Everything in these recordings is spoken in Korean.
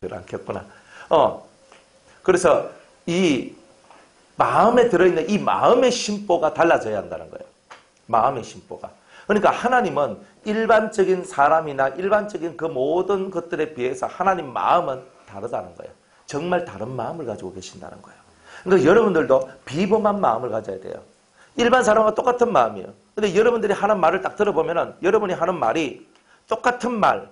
않겠구나. 그래서 이 마음에 들어있는 이 마음의 심보가 달라져야 한다는 거예요. 마음의 심보가. 그러니까 하나님은 일반적인 사람이나 일반적인 그 모든 것들에 비해서 하나님 마음은 다르다는 거예요. 정말 다른 마음을 가지고 계신다는 거예요. 그러니까 여러분들도 비범한 마음을 가져야 돼요. 일반 사람과 똑같은 마음이에요. 근데 여러분들이 하는 말을 딱 들어보면은 여러분이 하는 말이 똑같은 말,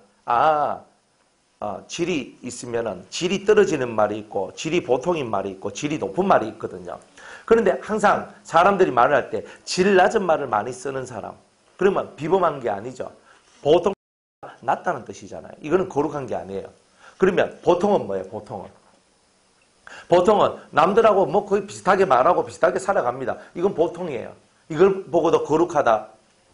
질이 있으면은 질이 떨어지는 말이 있고 질이 보통인 말이 있고 질이 높은 말이 있거든요. 그런데 항상 사람들이 말을 할 때 질 낮은 말을 많이 쓰는 사람, 그러면 비범한 게 아니죠. 보통 낮다는 뜻이잖아요. 이거는 거룩한 게 아니에요. 그러면 보통은 뭐예요? 보통은 남들하고 뭐 거의 비슷하게 말하고 비슷하게 살아갑니다. 이건 보통이에요. 이걸 보고도 거룩하다,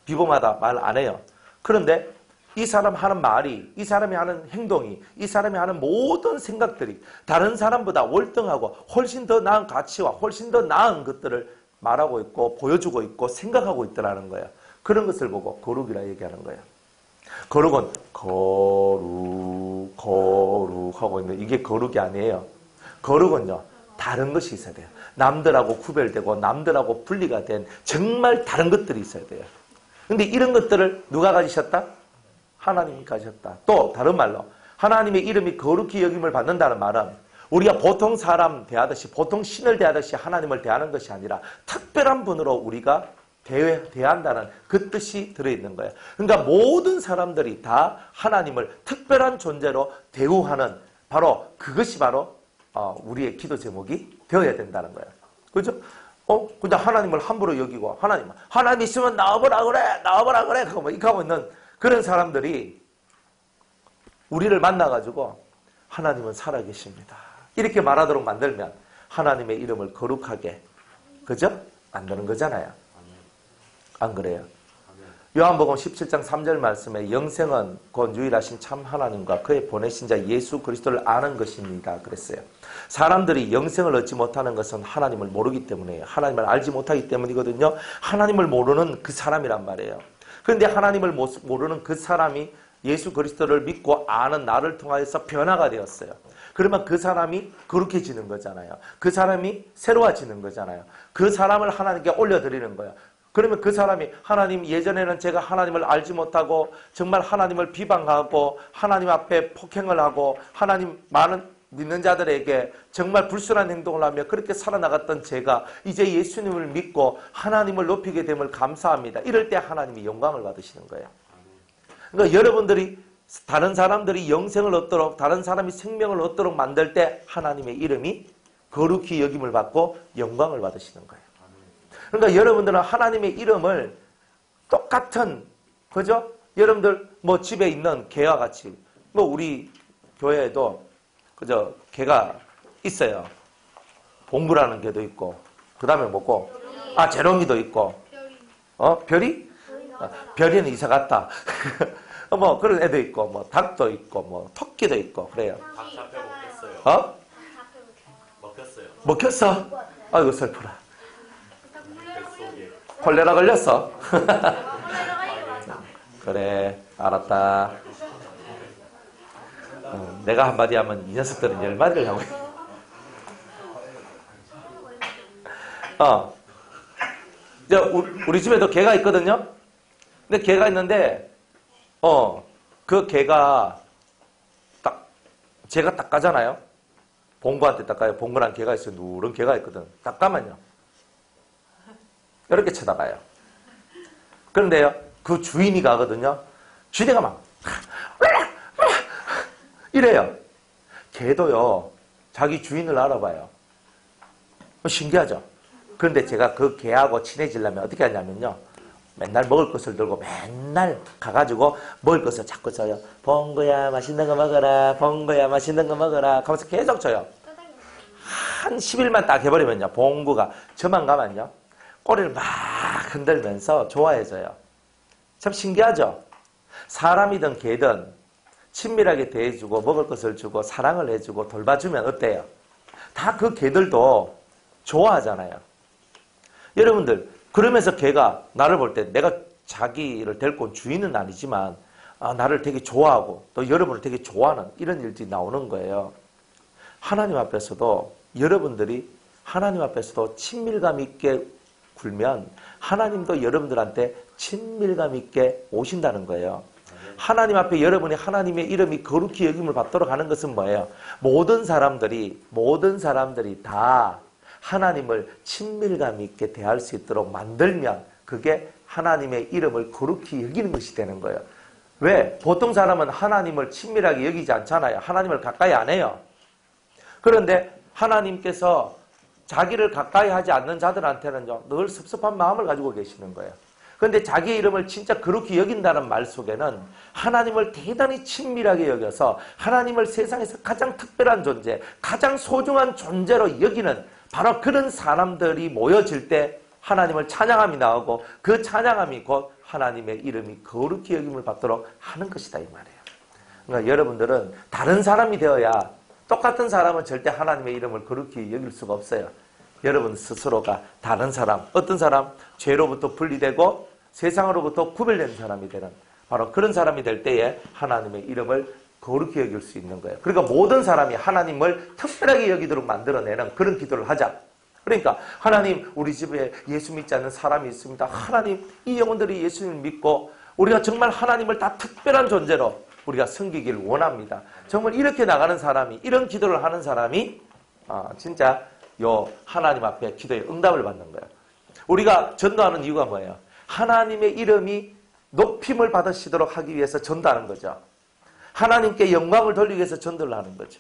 비범하다 말 안 해요. 그런데 이 사람 하는 말이, 이 사람이 하는 행동이, 이 사람이 하는 모든 생각들이 다른 사람보다 월등하고 훨씬 더 나은 가치와 훨씬 더 나은 것들을 말하고 있고 보여주고 있고 생각하고 있더라는 거예요. 그런 것을 보고 거룩이라 얘기하는 거예요. 거룩은 거룩하고 있는 이게 거룩이 아니에요. 거룩은요, 다른 것이 있어야 돼요. 남들하고 구별되고 남들하고 분리가 된 정말 다른 것들이 있어야 돼요. 근데 이런 것들을 누가 가지셨다? 하나님이 가지셨다. 또 다른 말로 하나님의 이름이 거룩히 여김을 받는다는 말은 우리가 보통 사람 대하듯이 보통 신을 대하듯이 하나님을 대하는 것이 아니라 특별한 분으로 우리가 대한다는 그 뜻이 들어있는 거예요. 그러니까 모든 사람들이 다 하나님을 특별한 존재로 대우하는 바로 그것이 바로 우리의 기도 제목이 되어야 된다는 거예요. 그죠? 그냥 하나님을 함부로 여기고 하나님 있으면 나와보라 그래 하고 뭐 이렇게 하고 있는 그런 사람들이 우리를 만나가지고 하나님은 살아계십니다. 이렇게 말하도록 만들면 하나님의 이름을 거룩하게, 그죠? 만드는 거잖아요. 안 그래요? 요한복음 17장 3절 말씀에 영생은 곧 유일하신 참 하나님과 그의 보내신 자 예수 그리스도를 아는 것입니다. 그랬어요. 사람들이 영생을 얻지 못하는 것은 하나님을 모르기 때문이에요. 하나님을 알지 못하기 때문이거든요. 하나님을 모르는 그 사람이란 말이에요. 그런데 하나님을 모르는 그 사람이 예수 그리스도를 믿고 아는 나를 통하여서 변화가 되었어요. 그러면 그 사람이 거룩해지는 거잖아요. 그 사람이 새로워지는 거잖아요. 그 사람을 하나님께 올려드리는 거예요. 그러면 그 사람이 하나님, 예전에는 제가 하나님을 알지 못하고 정말 하나님을 비방하고 하나님 앞에 폭행을 하고 하나님 많은 믿는 자들에게 정말 불순한 행동을 하며 그렇게 살아나갔던 제가 이제 예수님을 믿고 하나님을 높이게 됨을 감사합니다. 이럴 때 하나님이 영광을 받으시는 거예요. 그러니까 여러분들이 다른 사람들이 영생을 얻도록 다른 사람이 생명을 얻도록 만들 때 하나님의 이름이 거룩히 여김을 받고 영광을 받으시는 거예요. 그러니까 여러분들은 하나님의 이름을 똑같은, 그죠? 여러분들 뭐 집에 있는 개와 같이, 뭐 우리 교회에도 그저 개가 있어요. 봉구라는 개도 있고, 그 다음에 뭐고? 재롱이도 있고, 별이? 별이는 이사 갔다. 뭐 그런 애도 있고, 뭐 닭도 있고, 뭐 토끼도 있고, 그래요. 닭 잡혀 먹혔어요. 먹혔어요. 먹혔어? 아이고 슬프라. 콜레라 걸렸어? 그래, 알았다. 내가 한마디 하면 이 녀석들은 10마디를 하고 우리 집에도 개가 있거든요? 근데 개가 있는데 그 개가 제가 닦아잖아요? 봉구한테 닦아요. 봉구란 개가 있어요. 누런 개가 있거든. 닦아면요 이렇게 쳐다봐요. 그런데요, 그 주인이 가거든요. 쥐대가 막 이래요. 개도요, 자기 주인을 알아봐요. 신기하죠? 그런데 제가 그 개하고 친해지려면 어떻게 하냐면요, 맨날 먹을 것을 들고 맨날 가가지고 먹을 것을 자꾸 줘요. 봉구야 맛있는 거 먹어라. 봉구야 맛있는 거 먹어라. 하면서 계속 줘요. 한 10일만 딱 해버리면요, 봉구가 저만 가면요 꼬리를 막 흔들면서 좋아해져요. 참 신기하죠? 사람이든 개든 친밀하게 대해주고 먹을 것을 주고 사랑을 해주고 돌봐주면 어때요? 다 그 개들도 좋아하잖아요. 여러분들, 그러면서 개가 나를 볼 때 내가 자기를 데리고 온 주인은 아니지만 나를 되게 좋아하고 또 여러분을 되게 좋아하는 이런 일들이 나오는 거예요. 하나님 앞에서도 여러분들이 하나님 앞에서도 친밀감 있게 굴면 하나님도 여러분들한테 친밀감 있게 오신다는 거예요. 하나님 앞에 여러분이 하나님의 이름이 거룩히 여김을 받도록 하는 것은 뭐예요? 모든 사람들이 다 하나님을 친밀감 있게 대할 수 있도록 만들면 그게 하나님의 이름을 거룩히 여기는 것이 되는 거예요. 왜? 보통 사람은 하나님을 친밀하게 여기지 않잖아요. 하나님을 가까이 안 해요. 그런데 하나님께서 자기를 가까이 하지 않는 자들한테는요, 늘 섭섭한 마음을 가지고 계시는 거예요. 그런데 자기 이름을 진짜 그렇게 여긴다는 말 속에는 하나님을 대단히 친밀하게 여겨서 하나님을 세상에서 가장 특별한 존재, 가장 소중한 존재로 여기는 바로 그런 사람들이 모여질 때 하나님을 찬양함이 나오고 그 찬양함이 곧 하나님의 이름이 거룩히 여김을 받도록 하는 것이다 이 말이에요. 그러니까 여러분들은 다른 사람이 되어야 똑같은 사람은 절대 하나님의 이름을 거룩히 여길 수가 없어요. 여러분 스스로가 다른 사람, 어떤 사람? 죄로부터 분리되고 세상으로부터 구별된 사람이 되는 바로 그런 사람이 될 때에 하나님의 이름을 거룩히 여길 수 있는 거예요. 그러니까 모든 사람이 하나님을 특별하게 여기도록 만들어내는 그런 기도를 하자. 그러니까 하나님, 우리 집에 예수 믿지 않는 사람이 있습니다. 하나님, 이 영혼들이 예수님을 믿고 우리가 정말 하나님을 다 특별한 존재로 우리가 섬기기를 원합니다. 정말 이렇게 나가는 사람이, 이런 기도를 하는 사람이 진짜 요 하나님 앞에 기도에 응답을 받는 거예요. 우리가 전도하는 이유가 뭐예요? 하나님의 이름이 높임을 받으시도록 하기 위해서 전도하는 거죠. 하나님께 영광을 돌리기 위해서 전도를 하는 거죠.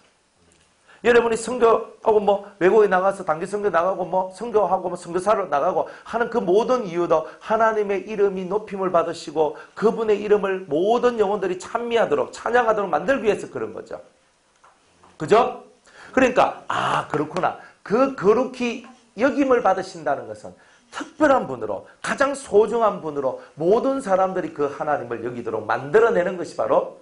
여러분이 선교하고 외국에 나가서 단기 선교 나가고 선교하고 선교사로 나가고 하는 그 모든 이유도 하나님의 이름이 높임을 받으시고 그분의 이름을 모든 영혼들이 찬미하도록 찬양하도록 만들기 위해서 그런 거죠. 그죠? 그러니까 그렇구나. 그 거룩히 여김을 받으신다는 것은 특별한 분으로 가장 소중한 분으로 모든 사람들이 그 하나님을 여기도록 만들어내는 것이 바로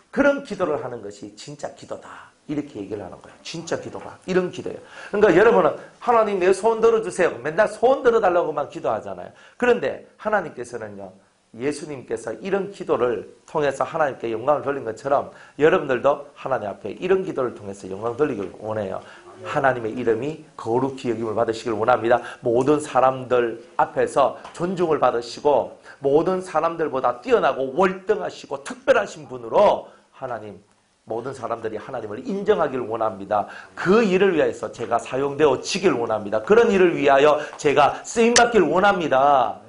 그런 기도를 하는 것이 진짜 기도다. 이렇게 얘기를 하는 거예요. 진짜 기도가 이런 기도예요. 그러니까 여러분은 하나님 내 소원 들어주세요. 맨날 소원 들어달라고만 기도하잖아요. 그런데 하나님께서는요. 예수님께서 이런 기도를 통해서 하나님께 영광을 돌린 것처럼 여러분들도 하나님 앞에 이런 기도를 통해서 영광을 돌리길 원해요. 하나님의 이름이 거룩히 여김을 받으시길 원합니다. 모든 사람들 앞에서 존중을 받으시고 모든 사람들보다 뛰어나고 월등하시고 특별하신 분으로 하나님 모든 사람들이 하나님을 인정하기를 원합니다. 그 일을 위해서 제가 사용되어지길 원합니다. 그런 일을 위하여 제가 쓰임받길 원합니다.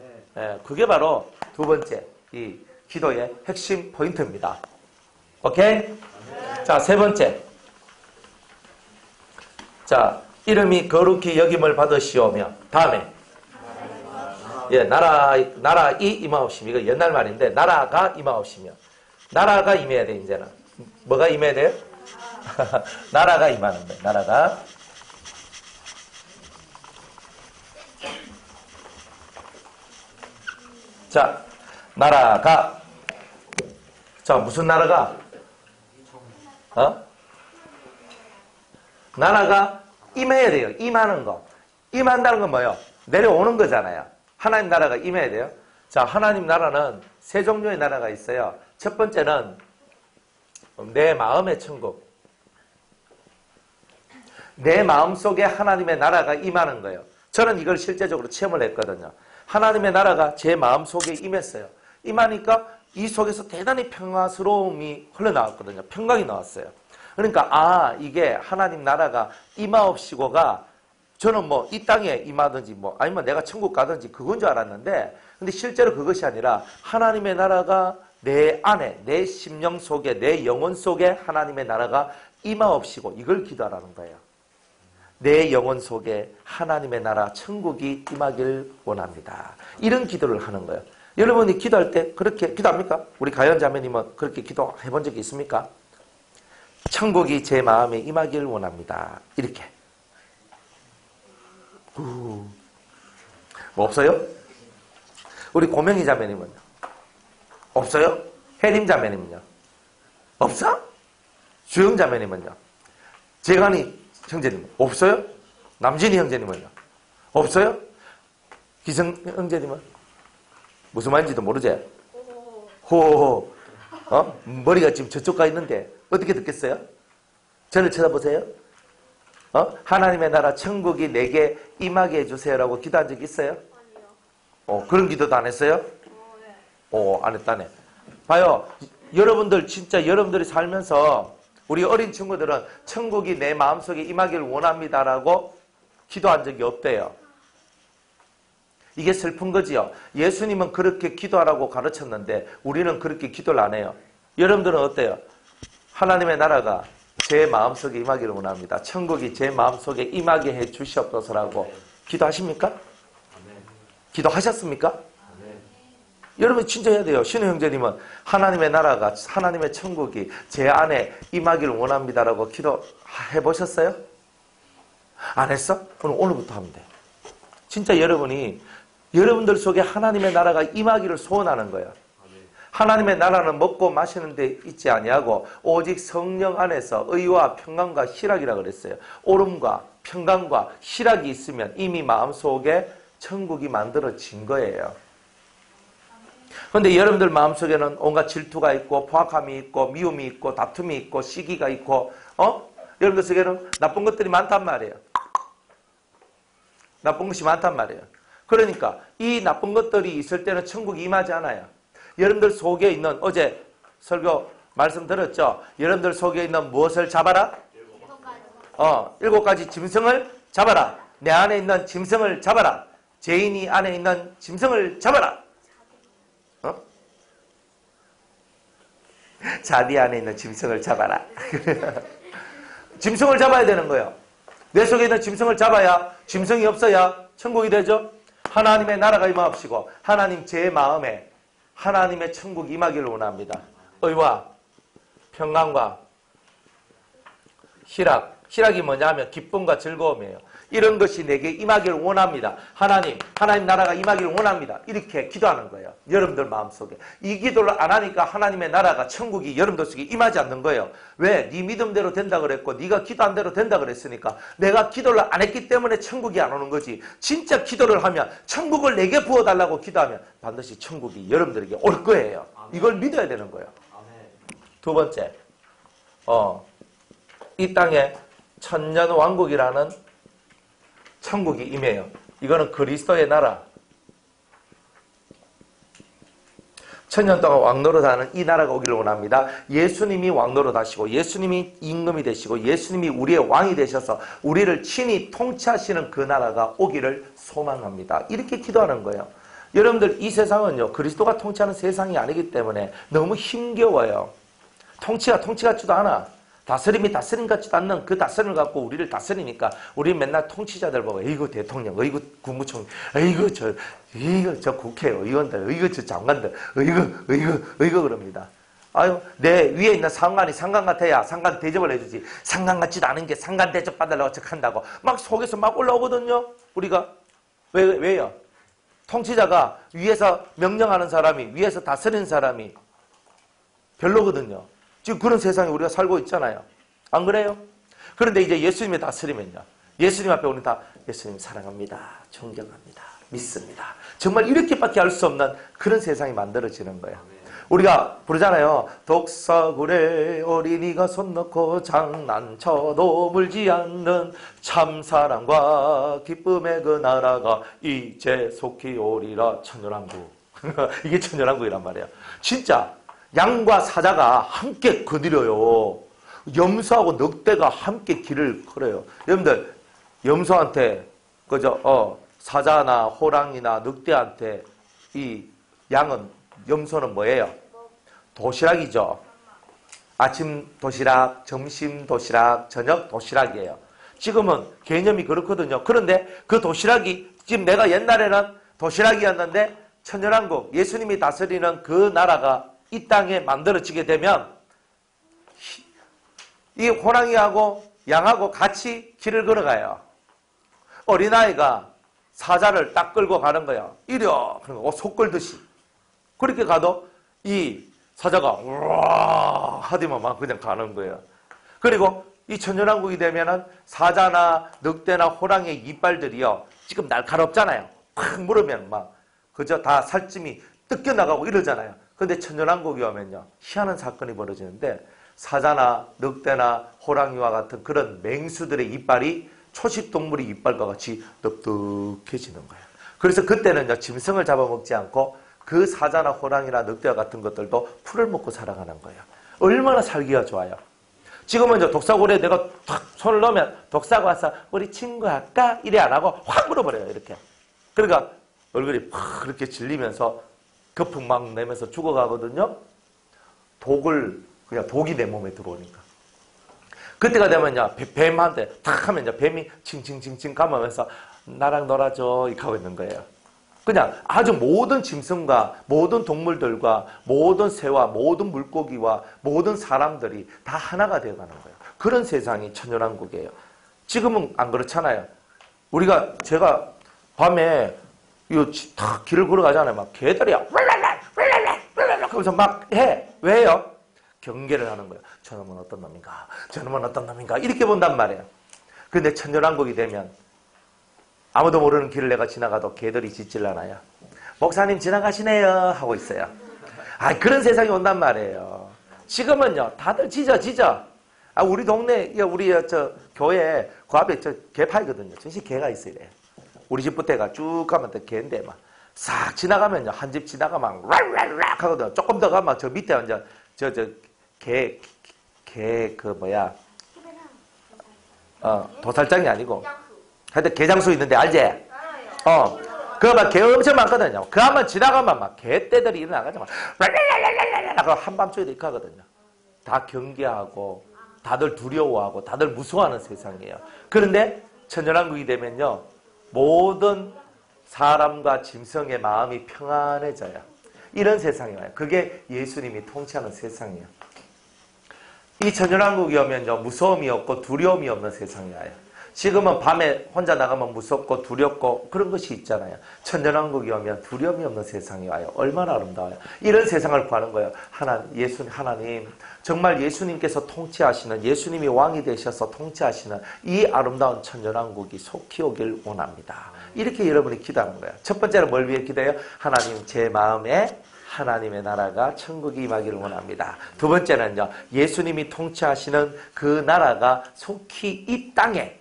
그게 바로 두 번째 이 기도의 핵심 포인트입니다. 오케이? 자, 세 번째. 자, 이름이 거룩히 여김을 받으시오며 다음에 나라 이 임하옵시며 이거 옛날 말인데 나라가 임하옵시며 나라가 임해야 돼 이제는. 뭐가 임해야 돼요? 나라가 임하는 거예요. 나라가. 자, 나라가. 자, 무슨 나라가? 나라가 임해야 돼요. 임하는 거. 임한다는 건 뭐예요? 내려오는 거잖아요. 하나님 나라가 임해야 돼요. 자, 하나님 나라는 세 종류의 나라가 있어요. 첫 번째는 내 마음의 천국. 내 마음속에 하나님의 나라가 임하는 거예요. 저는 이걸 실제적으로 체험을 했거든요. 하나님의 나라가 제 마음속에 임했어요. 임하니까 이 속에서 대단히 평화스러움이 흘러나왔거든요. 평강이 나왔어요. 그러니까 이게 하나님 나라가 임하옵시고가 저는 이 땅에 임하든지 아니면 내가 천국 가든지 그건 줄 알았는데 근데 실제로 그것이 아니라 하나님의 나라가 내 안에 내 심령 속에 내 영혼 속에 하나님의 나라가 임하옵시고 이걸 기도하라는 거예요. 내 영혼 속에 하나님의 나라 천국이 임하길 원합니다. 이런 기도를 하는 거예요. 여러분이 기도할 때 그렇게 기도합니까? 우리 가연 자매님은 그렇게 기도해 본 적이 있습니까? 천국이 제 마음에 임하길 원합니다. 이렇게. 없어요? 우리 고명희 자매님은요? 없어요? 혜림 자매님은요? 없어? 주영 자매님은요? 재간이 형제님은? 없어요? 남진이 형제님은요? 없어요? 기성 형제님은? 무슨 말인지도 모르지? 호호호. 머리가 지금 저쪽 가 있는데 어떻게 듣겠어요? 저를 쳐다보세요. 하나님의 나라 천국이 내게 임하게 해주세요라고 기도한 적 있어요? 아니요. 그런 기도도 안 했어요? 네. 안 했다네. 봐요. 여러분들 진짜 여러분들이 살면서 우리 어린 친구들은 천국이 내 마음속에 임하기를 원합니다라고 기도한 적이 없대요. 이게 슬픈 거지요. 예수님은 그렇게 기도하라고 가르쳤는데 우리는 그렇게 기도를 안 해요. 여러분들은 어때요? 하나님의 나라가 제 마음속에 임하기를 원합니다. 천국이 제 마음속에 임하게 해 주시옵소서라고 기도하십니까? 기도하셨습니까? 여러분 진짜 해야 돼요. 신우 형제님은 하나님의 나라가 하나님의 천국이 제 안에 임하기를 원합니다라고 기도해 보셨어요? 안 했어? 오늘부터 하면 돼. 진짜 여러분들 속에 하나님의 나라가 임하기를 소원하는 거예요. 하나님의 나라는 먹고 마시는 데 있지 아니하고 오직 성령 안에서 의와 평강과 희락이라 그랬어요. 오름과 평강과 희락이 있으면 이미 마음속에 천국이 만들어진 거예요. 그런데 여러분들 마음속에는 온갖 질투가 있고 포악함이 있고 미움이 있고 다툼이 있고 시기가 있고 여러분들 속에는 나쁜 것들이 많단 말이에요. 나쁜 것이 많단 말이에요. 그러니까 이 나쁜 것들이 있을 때는 천국이 임하지 않아요. 여러분들 속에 있는 어제 설교 말씀 들었죠? 여러분들 속에 있는 무엇을 잡아라? 7가지 짐승을 잡아라. 내 안에 있는 짐승을 잡아라. 죄인이 안에 있는 짐승을 잡아라. 자비 안에 있는 짐승을 잡아라. 짐승을 잡아야 되는 거예요. 내 속에 있는 짐승을 잡아야 짐승이 없어야 천국이 되죠. 하나님의 나라가 임하옵시고 하나님 제 마음에 하나님의 천국이 임하기를 원합니다. 의와 평강과 희락이 뭐냐 하면 기쁨과 즐거움이에요. 이런 것이 내게 임하기를 원합니다. 하나님 나라가 임하기를 원합니다. 이렇게 기도하는 거예요. 여러분들 마음속에. 이 기도를 안 하니까 하나님의 나라가 천국이 여러분들 속에 임하지 않는 거예요. 왜? 네 믿음대로 된다 그랬고 네가 기도한 대로 된다 그랬으니까 내가 기도를 안 했기 때문에 천국이 안 오는 거지. 진짜 기도를 하면 천국을 내게 부어달라고 기도하면 반드시 천국이 여러분들에게 올 거예요. 이걸 믿어야 되는 거예요. 두 번째, 이 땅에 천년왕국이라는 천국이 임해요. 이거는 그리스도의 나라. 천년 동안 왕노릇하는 이 나라가 오기를 원합니다. 예수님이 왕노릇하시고 예수님이 임금이 되시고 예수님이 우리의 왕이 되셔서 우리를 친히 통치하시는 그 나라가 오기를 소망합니다. 이렇게 기도하는 거예요. 여러분들 이 세상은요 그리스도가 통치하는 세상이 아니기 때문에 너무 힘겨워요. 통치 같지도 않아. 다스림이 다스림 같지도 않는 그 다스림을 갖고 우리를 다스리니까 우리 맨날 통치자들 보고 이거 대통령, 이거 국무총리, 이거 저 국회의원들, 이거 저 장관들, 이거 그럽니다. 아유, 내 위에 있는 상관이 상관 같아야 상관 대접을 해주지. 상관 같지도 않은 게 상관 대접 받으려고 척한다고 막 속에서 막 올라오거든요. 우리가 왜요? 통치자가 위에서 명령하는 사람이 위에서 다스리는 사람이 별로거든요. 지금 그런 세상에 우리가 살고 있잖아요. 안 그래요? 그런데 이제 예수님이 다스리면요. 예수님 앞에 우리는 다 예수님 사랑합니다. 존경합니다. 믿습니다. 정말 이렇게밖에 할 수 없는 그런 세상이 만들어지는 거예요. 우리가 부르잖아요. 독사굴에 어린이가 손 넣고 장난쳐도 물지 않는 참사랑과 기쁨의 그 나라가 이제 속히 오리라. 천년왕국. 이게 천년왕국이란 말이에요. 진짜 양과 사자가 함께 거느려요. 염소하고 늑대가 함께 길을 걸어요. 여러분들 염소한테 사자나 호랑이나 늑대한테 이 양은 염소는 뭐예요? 도시락이죠. 아침 도시락, 점심 도시락, 저녁 도시락이에요. 지금은 개념이 그렇거든요. 그런데 그 도시락이 지금 내가 옛날에는 도시락이었는데 천년왕국 예수님이 다스리는 그 나라가 이 땅에 만들어지게 되면 이 호랑이하고 양하고 같이 길을 걸어가요. 어린아이가 사자를 딱 끌고 가는 거예요. 이려! 속 끌듯이. 그렇게 가도 이 사자가 우와 하더만 막 그냥 가는 거예요. 그리고 이 천년왕국이 되면은 사자나 늑대나 호랑이의 이빨들이요. 지금 날카롭잖아요. 팍 물으면 막 그저 다 살찜이 뜯겨나가고 이러잖아요. 근데 천연왕국이 오면요, 희한한 사건이 벌어지는데 사자나 늑대나 호랑이와 같은 그런 맹수들의 이빨이 초식동물의 이빨과 같이 넓적해지는 거예요. 그래서 그때는요, 짐승을 잡아먹지 않고 그 사자나 호랑이나 늑대와 같은 것들도 풀을 먹고 살아가는 거예요. 얼마나 살기가 좋아요. 지금은 이제 독사고리에 내가 탁 손을 넣으면 독사가 와서 우리 친구 할까? 이래 안 하고 확 물어버려요, 이렇게. 그러니까 얼굴이 팍 그렇게 질리면서 거품 막 내면서 죽어가거든요. 그냥 독이 내 몸에 들어오니까. 그때가 되면요, 뱀한테 탁 하면 이제 뱀이 칭칭칭칭 감으면서 나랑 놀아줘, 이렇게 하고 있는 거예요. 그냥 아주 모든 짐승과 모든 동물들과 모든 새와 모든 물고기와 모든 사람들이 다 하나가 되어가는 거예요. 그런 세상이 천연왕국이에요. 지금은 안 그렇잖아요. 제가 밤에 탁 길을 걸어가잖아요. 막 개들이 하면서 막 해. 왜요? 경계를 하는 거예요. 저놈은 어떤 놈인가? 저놈은 어떤 놈인가? 이렇게 본단 말이에요. 근데 천연왕국이 되면 아무도 모르는 길을 내가 지나가도 개들이 짖질 않아요. 목사님 지나가시네요 하고 있어요. 그런 세상이 온단 말이에요. 지금은요, 다들 짖어. 우리 동네, 우리 교회 그 앞에 개 파이거든요. 전시 개가 있어요. 우리 집부터가 쭉 가면 또 개인데 막 싹 지나가면요, 한 집 지나가면 락락락 하거든요. 조금 더 가면 저 밑에 이제 도살장이 아니고 하여튼 개장수 있는데 알지? 그거 막 개 엄청 많거든요. 그 한번 지나가면 막 개떼들이 일어나가지고 막 랄랄랄랄랄랄 한밤중에도 이렇게 하거든요. 다 경계하고 다들 두려워하고 다들 무서워하는 세상이에요. 그런데 천연왕국이 되면요, 모든 사람과 짐승의 마음이 평안해져요. 이런 세상이 와요. 그게 예수님이 통치하는 세상이에요. 이 천연왕국이 오면요, 무서움이 없고 두려움이 없는 세상이 와요. 지금은 밤에 혼자 나가면 무섭고 두렵고 그런 것이 있잖아요. 천연왕국이 오면 두려움이 없는 세상이 와요. 얼마나 아름다워요. 이런 세상을 구하는 거예요. 하나님, 정말 예수님께서 통치하시는, 예수님이 왕이 되셔서 통치하시는 이 아름다운 천연왕국이 속히 오길 원합니다. 이렇게 여러분이 기도하는 거예요. 첫 번째는 뭘 위해 기도해요? 하나님, 제 마음에 하나님의 나라가 천국이 임하기를 원합니다. 두 번째는요, 예수님이 통치하시는 그 나라가 속히 이 땅에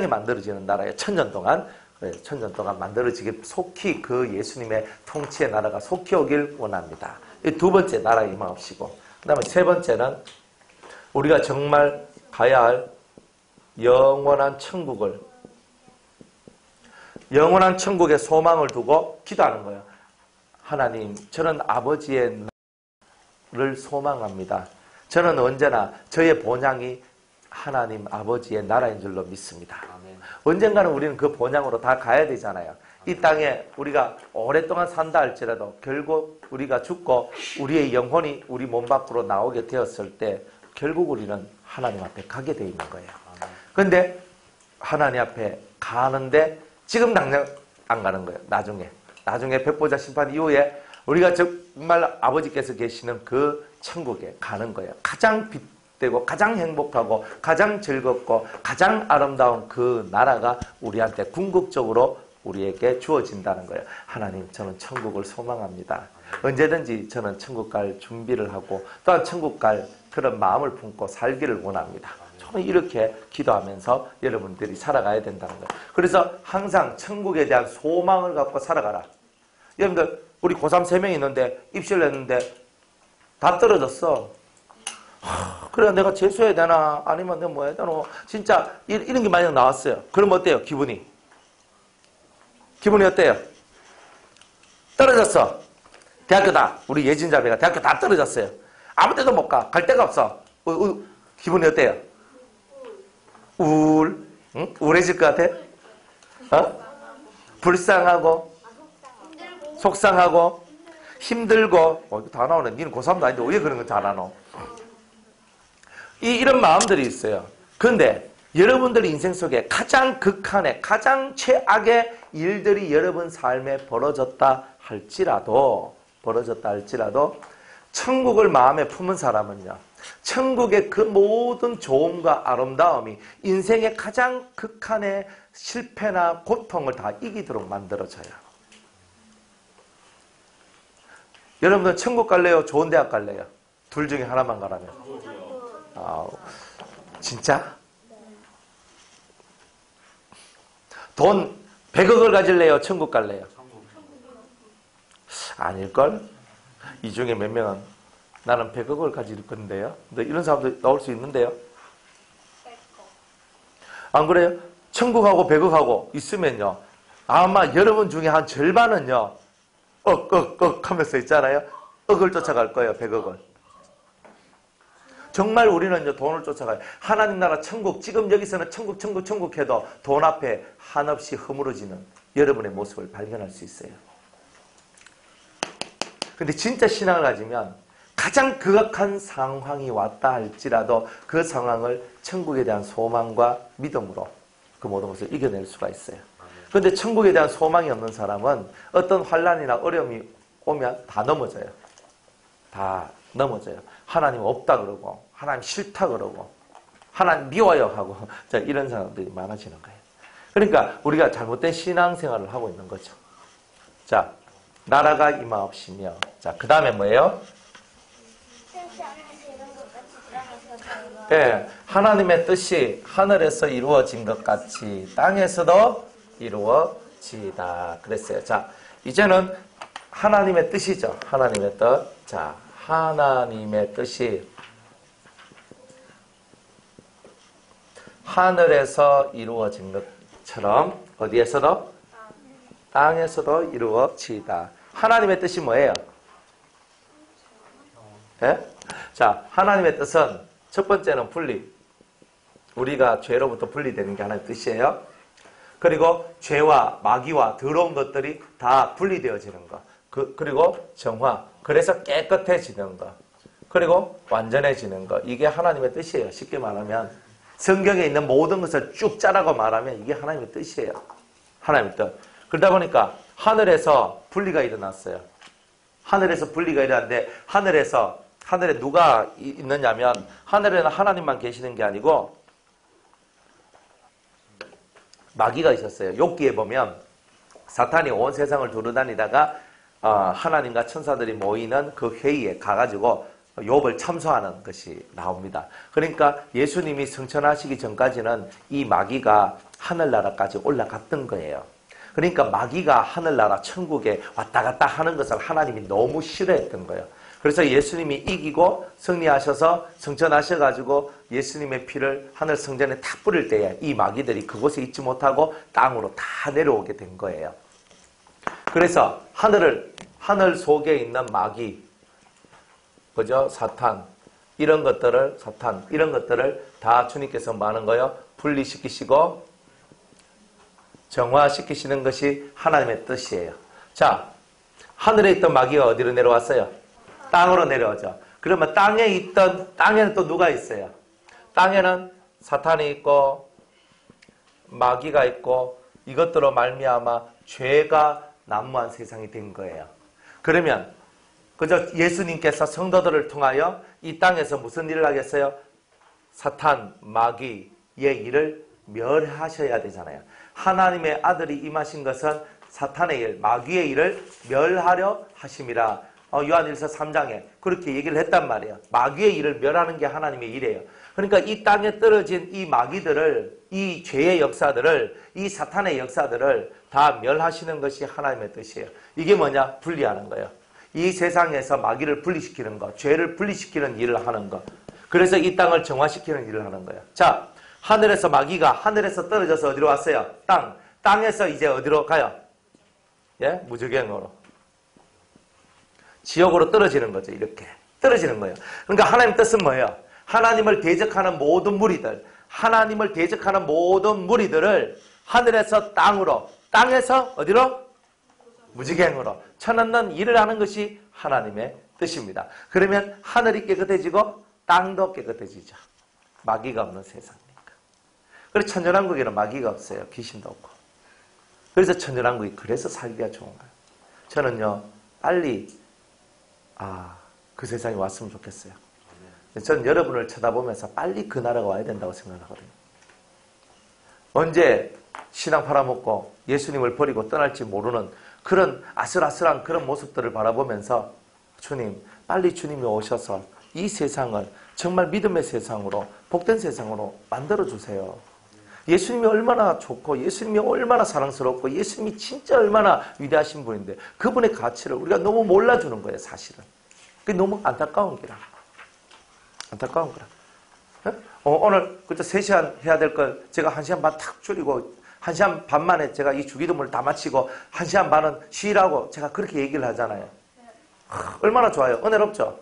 만들어지는 나라예요. 천년 동안 만들어지게 속히 그 예수님의 통치의 나라가 속히 오길 원합니다. 이 두 번째 나라에 임하옵시고, 그 다음에 세 번째는 우리가 정말 가야 할 영원한 천국의 소망을 두고 기도하는 거예요. 하나님, 저는 아버지의 나라를 소망합니다. 저는 언제나 저의 본향이 하나님 아버지의 나라인 줄로 믿습니다. 아멘. 언젠가는 우리는 그 본향으로 다 가야 되잖아요. 이 땅에 우리가 오랫동안 산다 할지라도 결국 우리가 죽고 우리의 영혼이 우리 몸 밖으로 나오게 되었을 때 결국 우리는 하나님 앞에 가게 돼 있는 거예요. 그런데 하나님 앞에 가는데 지금 당장 안 가는 거예요. 나중에 백보자 심판 이후에 우리가 정말 아버지께서 계시는 그 천국에 가는 거예요. 가장 빛되고 가장 행복하고 가장 즐겁고 가장 아름다운 그 나라가 우리한테 궁극적으로 우리에게 주어진다는 거예요. 하나님, 저는 천국을 소망합니다. 언제든지 저는 천국 갈 준비를 하고 또한 천국 갈 그런 마음을 품고 살기를 원합니다. 저는 이렇게 기도하면서 여러분들이 살아가야 된다는 거예요. 그래서 항상 천국에 대한 소망을 갖고 살아가라. 여러분들, 우리 고3 3명 있는데 입시를 했는데 다 떨어졌어. 그래, 내가 재수해야 되나? 아니면 내가 뭐 해야 되나? 진짜 이런 게 만약 나왔어요. 그럼 어때요? 기분이 어때요? 떨어졌어. 대학교다. 우리 예진자매가 대학교 다 떨어졌어요. 아무 데도 못 가. 갈 데가 없어. 기분이 어때요? 응? 우울해질 것 같아? 불쌍하고 속상하고 힘들고 이거 다 나오네. 니는 고3도 아닌데 왜 그런 거 다 나눠? 이런 마음들이 있어요. 그런데 여러분들 인생 속에 가장 극한의 가장 최악의 일들이 여러분 삶에 벌어졌다 할지라도 천국을 마음에 품은 사람은요, 천국의 그 모든 좋음과 아름다움이 인생의 가장 극한의 실패나 고통을 다 이기도록 만들어져요. 여러분들 천국 갈래요? 좋은 대학 갈래요? 둘 중에 하나만 가라면. 아우, 진짜? 돈 100억을 가질래요? 천국 갈래요? 아닐걸? 이 중에 몇 명은 나는 100억을 가질 건데요. 근데 이런 사람도 나올 수 있는데요. 안 그래요? 천국하고 100억하고 있으면요. 아마 여러분 중에 한 절반은요. 하면서 있잖아요. 억을 쫓아갈 거예요. 100억을. 정말 우리는요. 돈을 쫓아가요. 하나님 나라 천국, 지금 여기서는 천국 해도 돈 앞에 한없이 허물어지는 여러분의 모습을 발견할 수 있어요. 근데 진짜 신앙을 가지면 가장 극악한 상황이 왔다 할지라도 그 상황을 천국에 대한 소망과 믿음으로 그 모든 것을 이겨낼 수가 있어요. 그런데 천국에 대한 소망이 없는 사람은 어떤 환난이나 어려움이 오면 다 넘어져요. 다 넘어져요. 하나님 없다 그러고 하나님 싫다 그러고 하나님 미워요 하고 이런 사람들이 많아지는 거예요. 그러니까 우리가 잘못된 신앙생활을 하고 있는 거죠. 자, 나라가 임하옵시며. 자, 그 다음에 뭐예요? 네, 하나님의 뜻이 하늘에서 이루어진 것 같이 땅에서도 이루어지다 그랬어요. 자, 이제는 하나님의 뜻이죠. 하나님의 뜻. 자, 하나님의 뜻이 하늘에서 이루어진 것처럼 어디에서도? 땅에서도 이루어지다. 하나님의 뜻이 뭐예요? 네? 자, 하나님의 뜻은 첫 번째는 분리. 우리가 죄로부터 분리되는 게 하나님의 뜻이에요. 그리고 죄와 마귀와 더러운 것들이 다 분리되어지는 것. 그리고 정화. 그래서 깨끗해지는 것. 그리고 완전해지는 것. 이게 하나님의 뜻이에요. 쉽게 말하면 성경에 있는 모든 것을 쭉 짜라고 말하면 이게 하나님의 뜻이에요. 하나님의 뜻. 그러다 보니까 하늘에서 분리가 일어났어요. 하늘에서 분리가 일어났는데 하늘에 누가 있느냐면 하늘에는 하나님만 계시는 게 아니고 마귀가 있었어요. 욥기에 보면 사탄이 온 세상을 두루다니다가 하나님과 천사들이 모이는 그 회의에 가가지고 욥을 참소하는 것이 나옵니다. 그러니까 예수님이 승천하시기 전까지는 이 마귀가 하늘나라까지 올라갔던 거예요. 그러니까 마귀가 하늘나라 천국에 왔다 갔다 하는 것을 하나님이 너무 싫어했던 거예요. 그래서 예수님이 이기고 승리하셔서 승천하셔가지고 예수님의 피를 하늘 성전에 탁 뿌릴 때에 이 마귀들이 그곳에 있지 못하고 땅으로 다 내려오게 된 거예요. 그래서 하늘 속에 있는 마귀, 그죠? 사탄 이런 것들을 다 주님께서 뭐 하는 거예요? 분리시키시고 정화시키시는 것이 하나님의 뜻이에요. 자, 하늘에 있던 마귀가 어디로 내려왔어요? 땅으로 내려오죠. 그러면 땅에는 또 누가 있어요? 땅에는 사탄이 있고 마귀가 있고 이것들로 말미암아 죄가 난무한 세상이 된 거예요. 그러면 그저 예수님께서 성도들을 통하여 이 땅에서 무슨 일을 하겠어요? 사탄, 마귀의 일을 멸하셔야 되잖아요. 하나님의 아들이 임하신 것은 사탄의 일, 마귀의 일을 멸하려 하심이라. 요한일서 3장에 그렇게 얘기를 했단 말이에요. 마귀의 일을 멸하는 게 하나님의 일이에요. 그러니까 이 땅에 떨어진 이 마귀들을, 이 죄의 역사들을, 이 사탄의 역사들을 다 멸하시는 것이 하나님의 뜻이에요. 이게 뭐냐? 분리하는 거예요. 이 세상에서 마귀를 분리시키는 것, 죄를 분리시키는 일을 하는 것. 그래서 이 땅을 정화시키는 일을 하는 거예요. 자, 하늘에서 마귀가 하늘에서 떨어져서 어디로 왔어요? 땅에서 이제 어디로 가요? 예? 무저갱으로. 지옥으로 떨어지는 거죠. 이렇게. 떨어지는 거예요. 그러니까 하나님 뜻은 뭐예요? 하나님을 대적하는 모든 무리들, 하나님을 대적하는 모든 무리들을 하늘에서 땅으로, 땅에서 어디로? 무지갱으로 쳐넣는 일을 하는 것이 하나님의 뜻입니다. 그러면 하늘이 깨끗해지고 땅도 깨끗해지죠. 마귀가 없는 세상이니까. 그래서 천년왕국에는 마귀가 없어요. 귀신도 없고. 그래서 천년왕국이 그래서 살기가 좋은 거예요. 저는요, 빨리 그 세상이 왔으면 좋겠어요. 저는 여러분을 쳐다보면서 빨리 그 나라가 와야 된다고 생각하거든요. 언제 신앙 팔아먹고 예수님을 버리고 떠날지 모르는 그런 아슬아슬한 그런 모습들을 바라보면서 주님, 빨리 주님이 오셔서 이 세상을 정말 믿음의 세상으로, 복된 세상으로 만들어주세요. 예수님이 얼마나 좋고 예수님이 얼마나 사랑스럽고 예수님이 진짜 얼마나 위대하신 분인데 그분의 가치를 우리가 너무 몰라주는 거예요, 사실은. 그게 너무 안타까운 거라. 안타까운 거라. 오늘 그때 3시간 해야 될 걸 제가 1시간 반 탁 줄이고 1시간 반 만에 제가 이 주기도문을 다 마치고 1시간 반은 쉬라고 제가 그렇게 얘기를 하잖아요. 얼마나 좋아요. 은혜롭죠?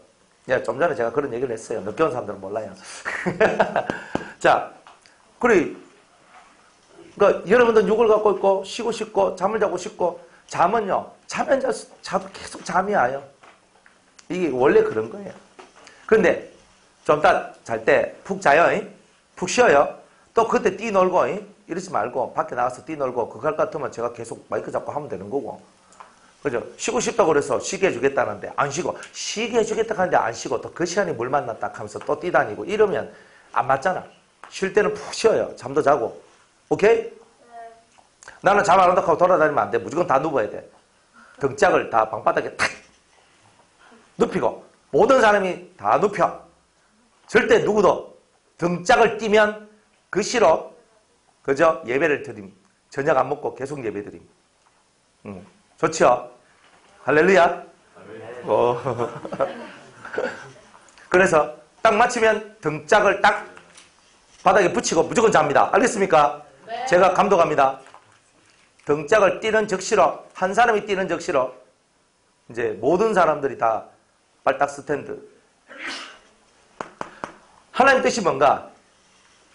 예, 좀 전에 제가 그런 얘기를 했어요. 늦게 온 사람들은 몰라요. 자, 그러니까 여러분들 욕을 갖고 있고 쉬고 싶고 잠을 자고 싶고 잠은요. 자면 자도 계속 잠이 와요. 이게 원래 그런 거예요. 그런데 좀 이따 잘 때 푹 자요. 푹 쉬어요. 또 그때 뛰놀고 이러지 말고 밖에 나가서 뛰놀고 그거 할 것 같으면 제가 계속 마이크 잡고 하면 되는 거고. 그죠? 쉬고 싶다고 그래서 쉬게 해주겠다는데 안 쉬고 쉬게 해주겠다 하는데 안 쉬고 또 그 시간에 물 만났다 하면서 또 뛰다니고 이러면 안 맞잖아. 쉴 때는 푹 쉬어요. 잠도 자고. 오케이? 나는 잠 안 온다고 하고 돌아다니면 안 돼. 무조건 다 누워야 돼. 등짝을 다 방바닥에 탁 눕히고 모든 사람이 다 눕혀. 절대 누구도 등짝을 띄면 그 시로 그저 예배를 드림. 저녁 안 먹고 계속 예배 드림. 좋지요? 할렐루야. 그래서 딱 마치면 등짝을 딱 바닥에 붙이고 무조건 잡니다. 알겠습니까? 네. 제가 감독합니다. 등짝을 띄는 적시로 한 사람이 띄는 적시로 이제 모든 사람들이 다 발딱 스탠드. 하나님 뜻이 뭔가?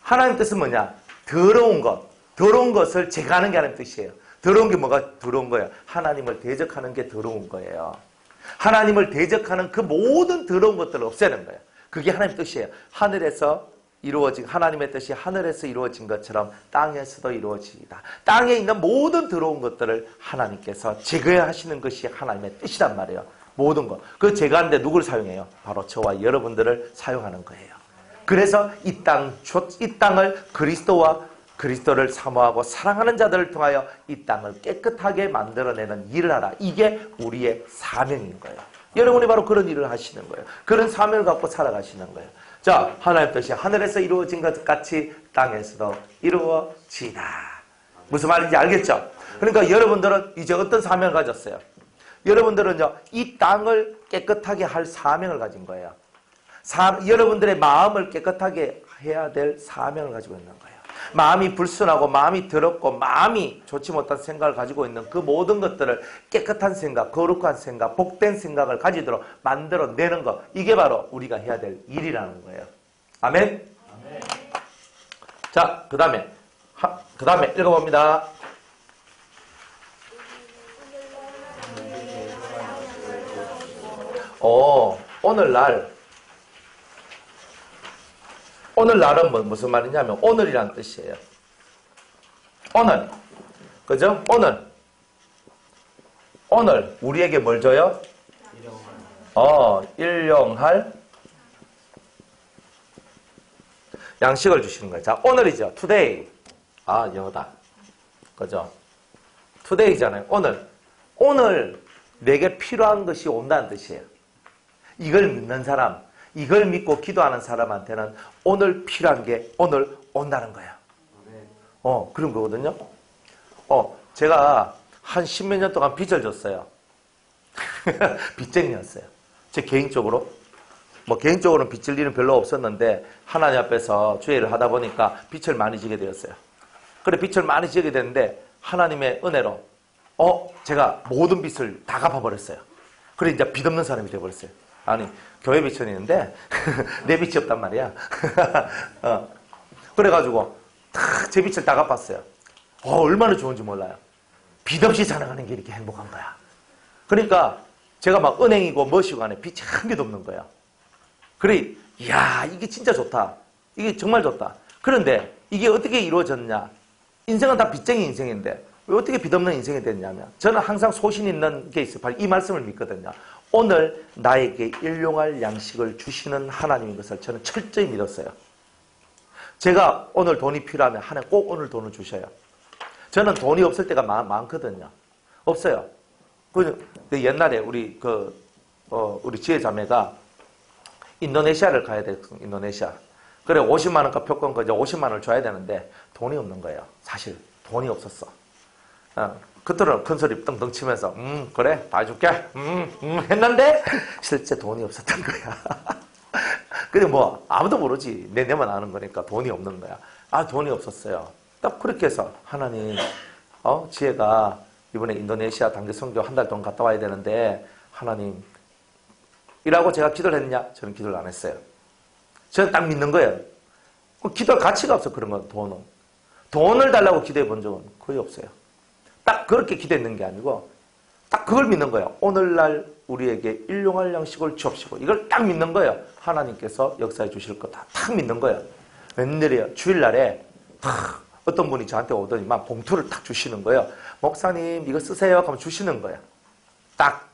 하나님 뜻은 뭐냐? 더러운 것. 더러운 것을 제거하는 게 하나님 뜻이에요. 더러운 게 뭐가 더러운 거예요? 하나님을 대적하는 게 더러운 거예요. 하나님을 대적하는 그 모든 더러운 것들을 없애는 거예요. 그게 하나님 뜻이에요. 하늘에서 이루어진 하나님의 뜻이 하늘에서 이루어진 것처럼 땅에서도 이루어지이다. 땅에 있는 모든 더러운 것들을 하나님께서 제거하시는 것이 하나님의 뜻이란 말이에요. 모든 것. 그 제거하는데 누구를 사용해요? 바로 저와 여러분들을 사용하는 거예요. 그래서 이 땅을 그리스도를 사모하고 사랑하는 자들을 통하여 이 땅을 깨끗하게 만들어내는 일을 하라. 이게 우리의 사명인 거예요. 여러분이 바로 그런 일을 하시는 거예요. 그런 사명을 갖고 살아가시는 거예요. 자, 하나님 뜻이 하늘에서 이루어진 것 같이 땅에서도 이루어지다. 무슨 말인지 알겠죠? 그러니까 여러분들은 이제 어떤 사명을 가졌어요? 여러분들은요, 이 땅을 깨끗하게 할 사명을 가진 거예요. 여러분들의 마음을 깨끗하게 해야 될 사명을 가지고 있는 거예요. 마음이 불순하고 마음이 더럽고 마음이 좋지 못한 생각을 가지고 있는 그 모든 것들을 깨끗한 생각, 거룩한 생각, 복된 생각을 가지도록 만들어내는 것. 이게 바로 우리가 해야 될 일이라는 거예요. 아멘? 아멘. 자, 그 다음에 읽어봅니다. 오늘날은 무슨 말이냐면 오늘이란 뜻이에요. 오늘. 그죠? 오늘 우리에게 뭘 줘요? 일용할 양식을 주시는 거예요. 자, 오늘이죠. today. 영어다. 그죠? today잖아요. 오늘 내게 필요한 것이 온다는 뜻이에요. 이걸 믿는 사람, 이걸 믿고 기도하는 사람한테는 오늘 필요한 게 오늘 온다는 거예요. 그런 거거든요. 제가 한 10몇 년 동안 빚을 졌어요. 빚쟁이였어요. 제 개인적으로는 빚질 일은 별로 없었는데 하나님 앞에서 주의를 하다 보니까 빚을 많이 지게 되었어요. 그래, 빚을 많이 지게 됐는데 하나님의 은혜로 제가 모든 빚을 다 갚아버렸어요. 그래, 이제 빚 없는 사람이 되어버렸어요. 아니, 교회 빚은 있는데 내 빚이 없단 말이야. 그래가지고 제 빚을 다 갚았어요. 얼마나 좋은지 몰라요. 빚 없이 살아가는 게 이렇게 행복한 거야. 그러니까 제가 막 은행이고 뭐시고 간에 빚이 한 개도 없는 거야. 그래, 이야, 이게 진짜 좋다. 이게 정말 좋다. 그런데 이게 어떻게 이루어졌냐? 인생은 다 빚쟁이 인생인데 왜 어떻게 빚 없는 인생이 됐냐면, 저는 항상 소신 있는 게 있어요. 바로 이 말씀을 믿거든요. 오늘 나에게 일용할 양식을 주시는 하나님인 것을 저는 철저히 믿었어요. 제가 오늘 돈이 필요하면 하나님 꼭 오늘 돈을 주셔요. 저는 돈이 없을 때가 많거든요. 없어요. 옛날에 우리 우리 지혜 자매가 인도네시아를 가야 돼. 인도네시아. 그래 50만 원가 표권 이제 50만 원을 줘야 되는데 돈이 없는 거예요. 사실 돈이 없었어. 그때는 큰 소리 떵떵 치면서 그래 다 줄게 했는데 실제 돈이 없었던 거야. 근데 뭐 아무도 모르지. 내만 아는 거니까 돈이 없는 거야. 아 돈이 없었어요. 딱 그렇게 해서 하나님 지혜가 이번에 인도네시아 단기 선교 한 달 동안 갔다 와야 되는데 하나님 이라고 제가 기도를 했냐? 저는 기도를 안 했어요. 저는 딱 믿는 거예요. 기도할 가치가 없어. 그런 건 돈을 달라고 기도해 본 적은 거의 없어요. 딱 그렇게 기도했는 게 아니고 딱 그걸 믿는 거예요. 오늘날 우리에게 일용할 양식을 주옵시고 이걸 딱 믿는 거예요. 하나님께서 역사해 주실 거다. 딱 믿는 거예요. 웬일이에요. 주일날에 어떤 분이 저한테 오더니만 봉투를 딱 주시는 거예요. 목사님 이거 쓰세요. 하면 주시는 거예요. 딱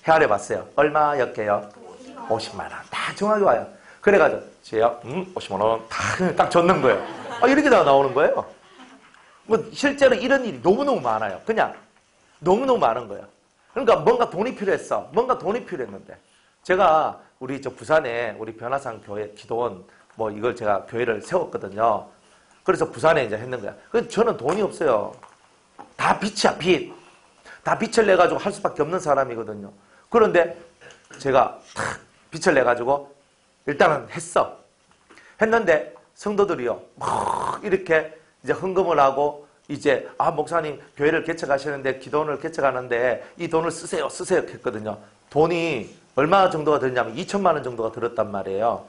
헤아려 봤어요. 얼마였게요? 50만 원. 딱 정확히 와요. 그래가지고 제가 50만 원 딱 줬는 거예요. 이렇게 다 나오는 거예요. 뭐 실제로 이런 일이 너무너무 많아요. 그냥 너무너무 많은 거예요. 그러니까 뭔가 돈이 필요했어. 뭔가 돈이 필요했는데 제가 우리 저 부산에 우리 변화산 교회 기도원 뭐 이걸 제가 교회를 세웠거든요. 그래서 부산에 이제 했는 거야. 그래서 저는 돈이 없어요. 다 빚이야, 빚. 다 빚을 내가지고 할 수밖에 없는 사람이거든요. 그런데 제가 탁 빚을 내가지고 일단은 했는데 성도들이요 막 이렇게 이제 헌금을 하고 이제 목사님 교회를 개척하시는데 기도원을 개척하는데 이 돈을 쓰세요 했거든요. 돈이 얼마 정도가 들냐면 2천만 원 정도가 들었단 말이에요.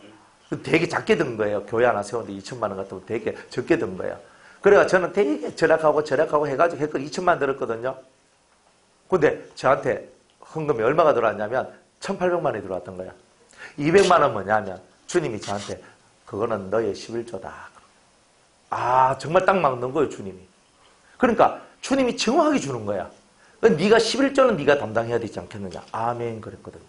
되게 작게 든 거예요. 교회 하나 세우는데 2천만 원 같은 거 되게 적게 든 거예요. 그래가 저는 되게 절약하고 해가지고 했거든요. 2천만 원 들었거든요. 근데 저한테 헌금이 얼마가 들어왔냐면 1,800만 원이 들어왔던 거예요. 200만 원 뭐냐면 주님이 저한테 그거는 너의 11조다. 정말 딱 막는 거예요, 주님이. 그러니까 주님이 정확하게 주는 거야. 네가 11조는 네가 담당해야 되지 않겠느냐. 아멘 그랬거든요.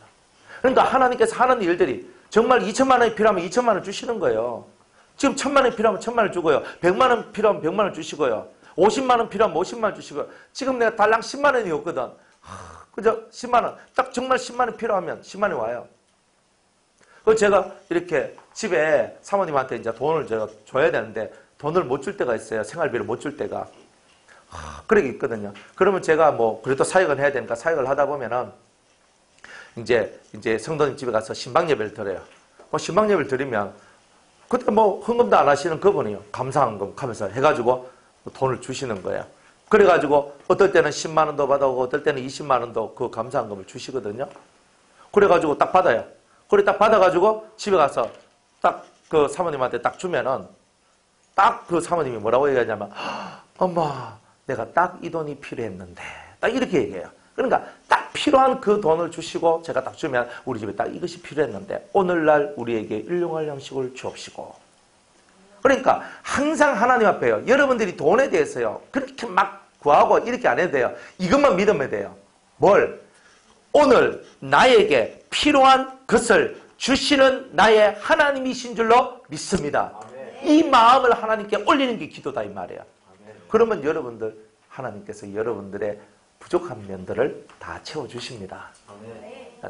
그러니까 하나님께서 하는 일들이 정말 2천만 원이 필요하면 2천만 원 주시는 거예요. 지금 1,000만 원이 필요하면 1,000만 원 주고요. 100만 원 필요하면 100만 원 주시고요. 50만 원 필요하면 50만 원 주시고요. 지금 내가 달랑 10만 원이 없거든. 그죠? 10만 원. 딱 정말 10만 원 필요하면 10만 원이 와요. 그래서 제가 이렇게 집에 사모님한테 이제 돈을 제가 줘야 되는데 돈을 못 줄 때가 있어요. 생활비를 못 줄 때가. 그렇게 있거든요. 그러면 제가 뭐 그래도 사역을 해야 되니까 사역을 하다 보면은 이제 성도님 집에 가서 신방 예배를 드려요. 신방 예배를 드리면 그때 뭐 헌금도 안 하시는 그분이요. 감사헌금 하면서 해가지고 돈을 주시는 거예요. 그래가지고 어떨 때는 10만 원도 받아오고 어떨 때는 20만 원도 그 감사헌금을 주시거든요. 그래가지고 딱 받아요. 그래 딱 받아가지고 집에 가서 딱 그 사모님한테 딱 주면은 딱 그 사모님이 뭐라고 얘기하냐면 엄마 내가 딱 이 돈이 필요했는데 딱 이렇게 얘기해요. 그러니까 딱 필요한 그 돈을 주시고 제가 딱 주면 우리 집에 딱 이것이 필요했는데 오늘날 우리에게 일용할 양식을 주옵시고. 그러니까 항상 하나님 앞에요. 여러분들이 돈에 대해서요 그렇게 막 구하고 이렇게 안 해도 돼요. 이것만 믿으면 돼요. 뭘? 오늘 나에게 필요한 것을 주시는 나의 하나님이신 줄로 믿습니다. 이 마음을 하나님께 올리는 게 기도다 이 말이에요. 그러면 여러분들 하나님께서 여러분들의 부족한 면들을 다 채워주십니다.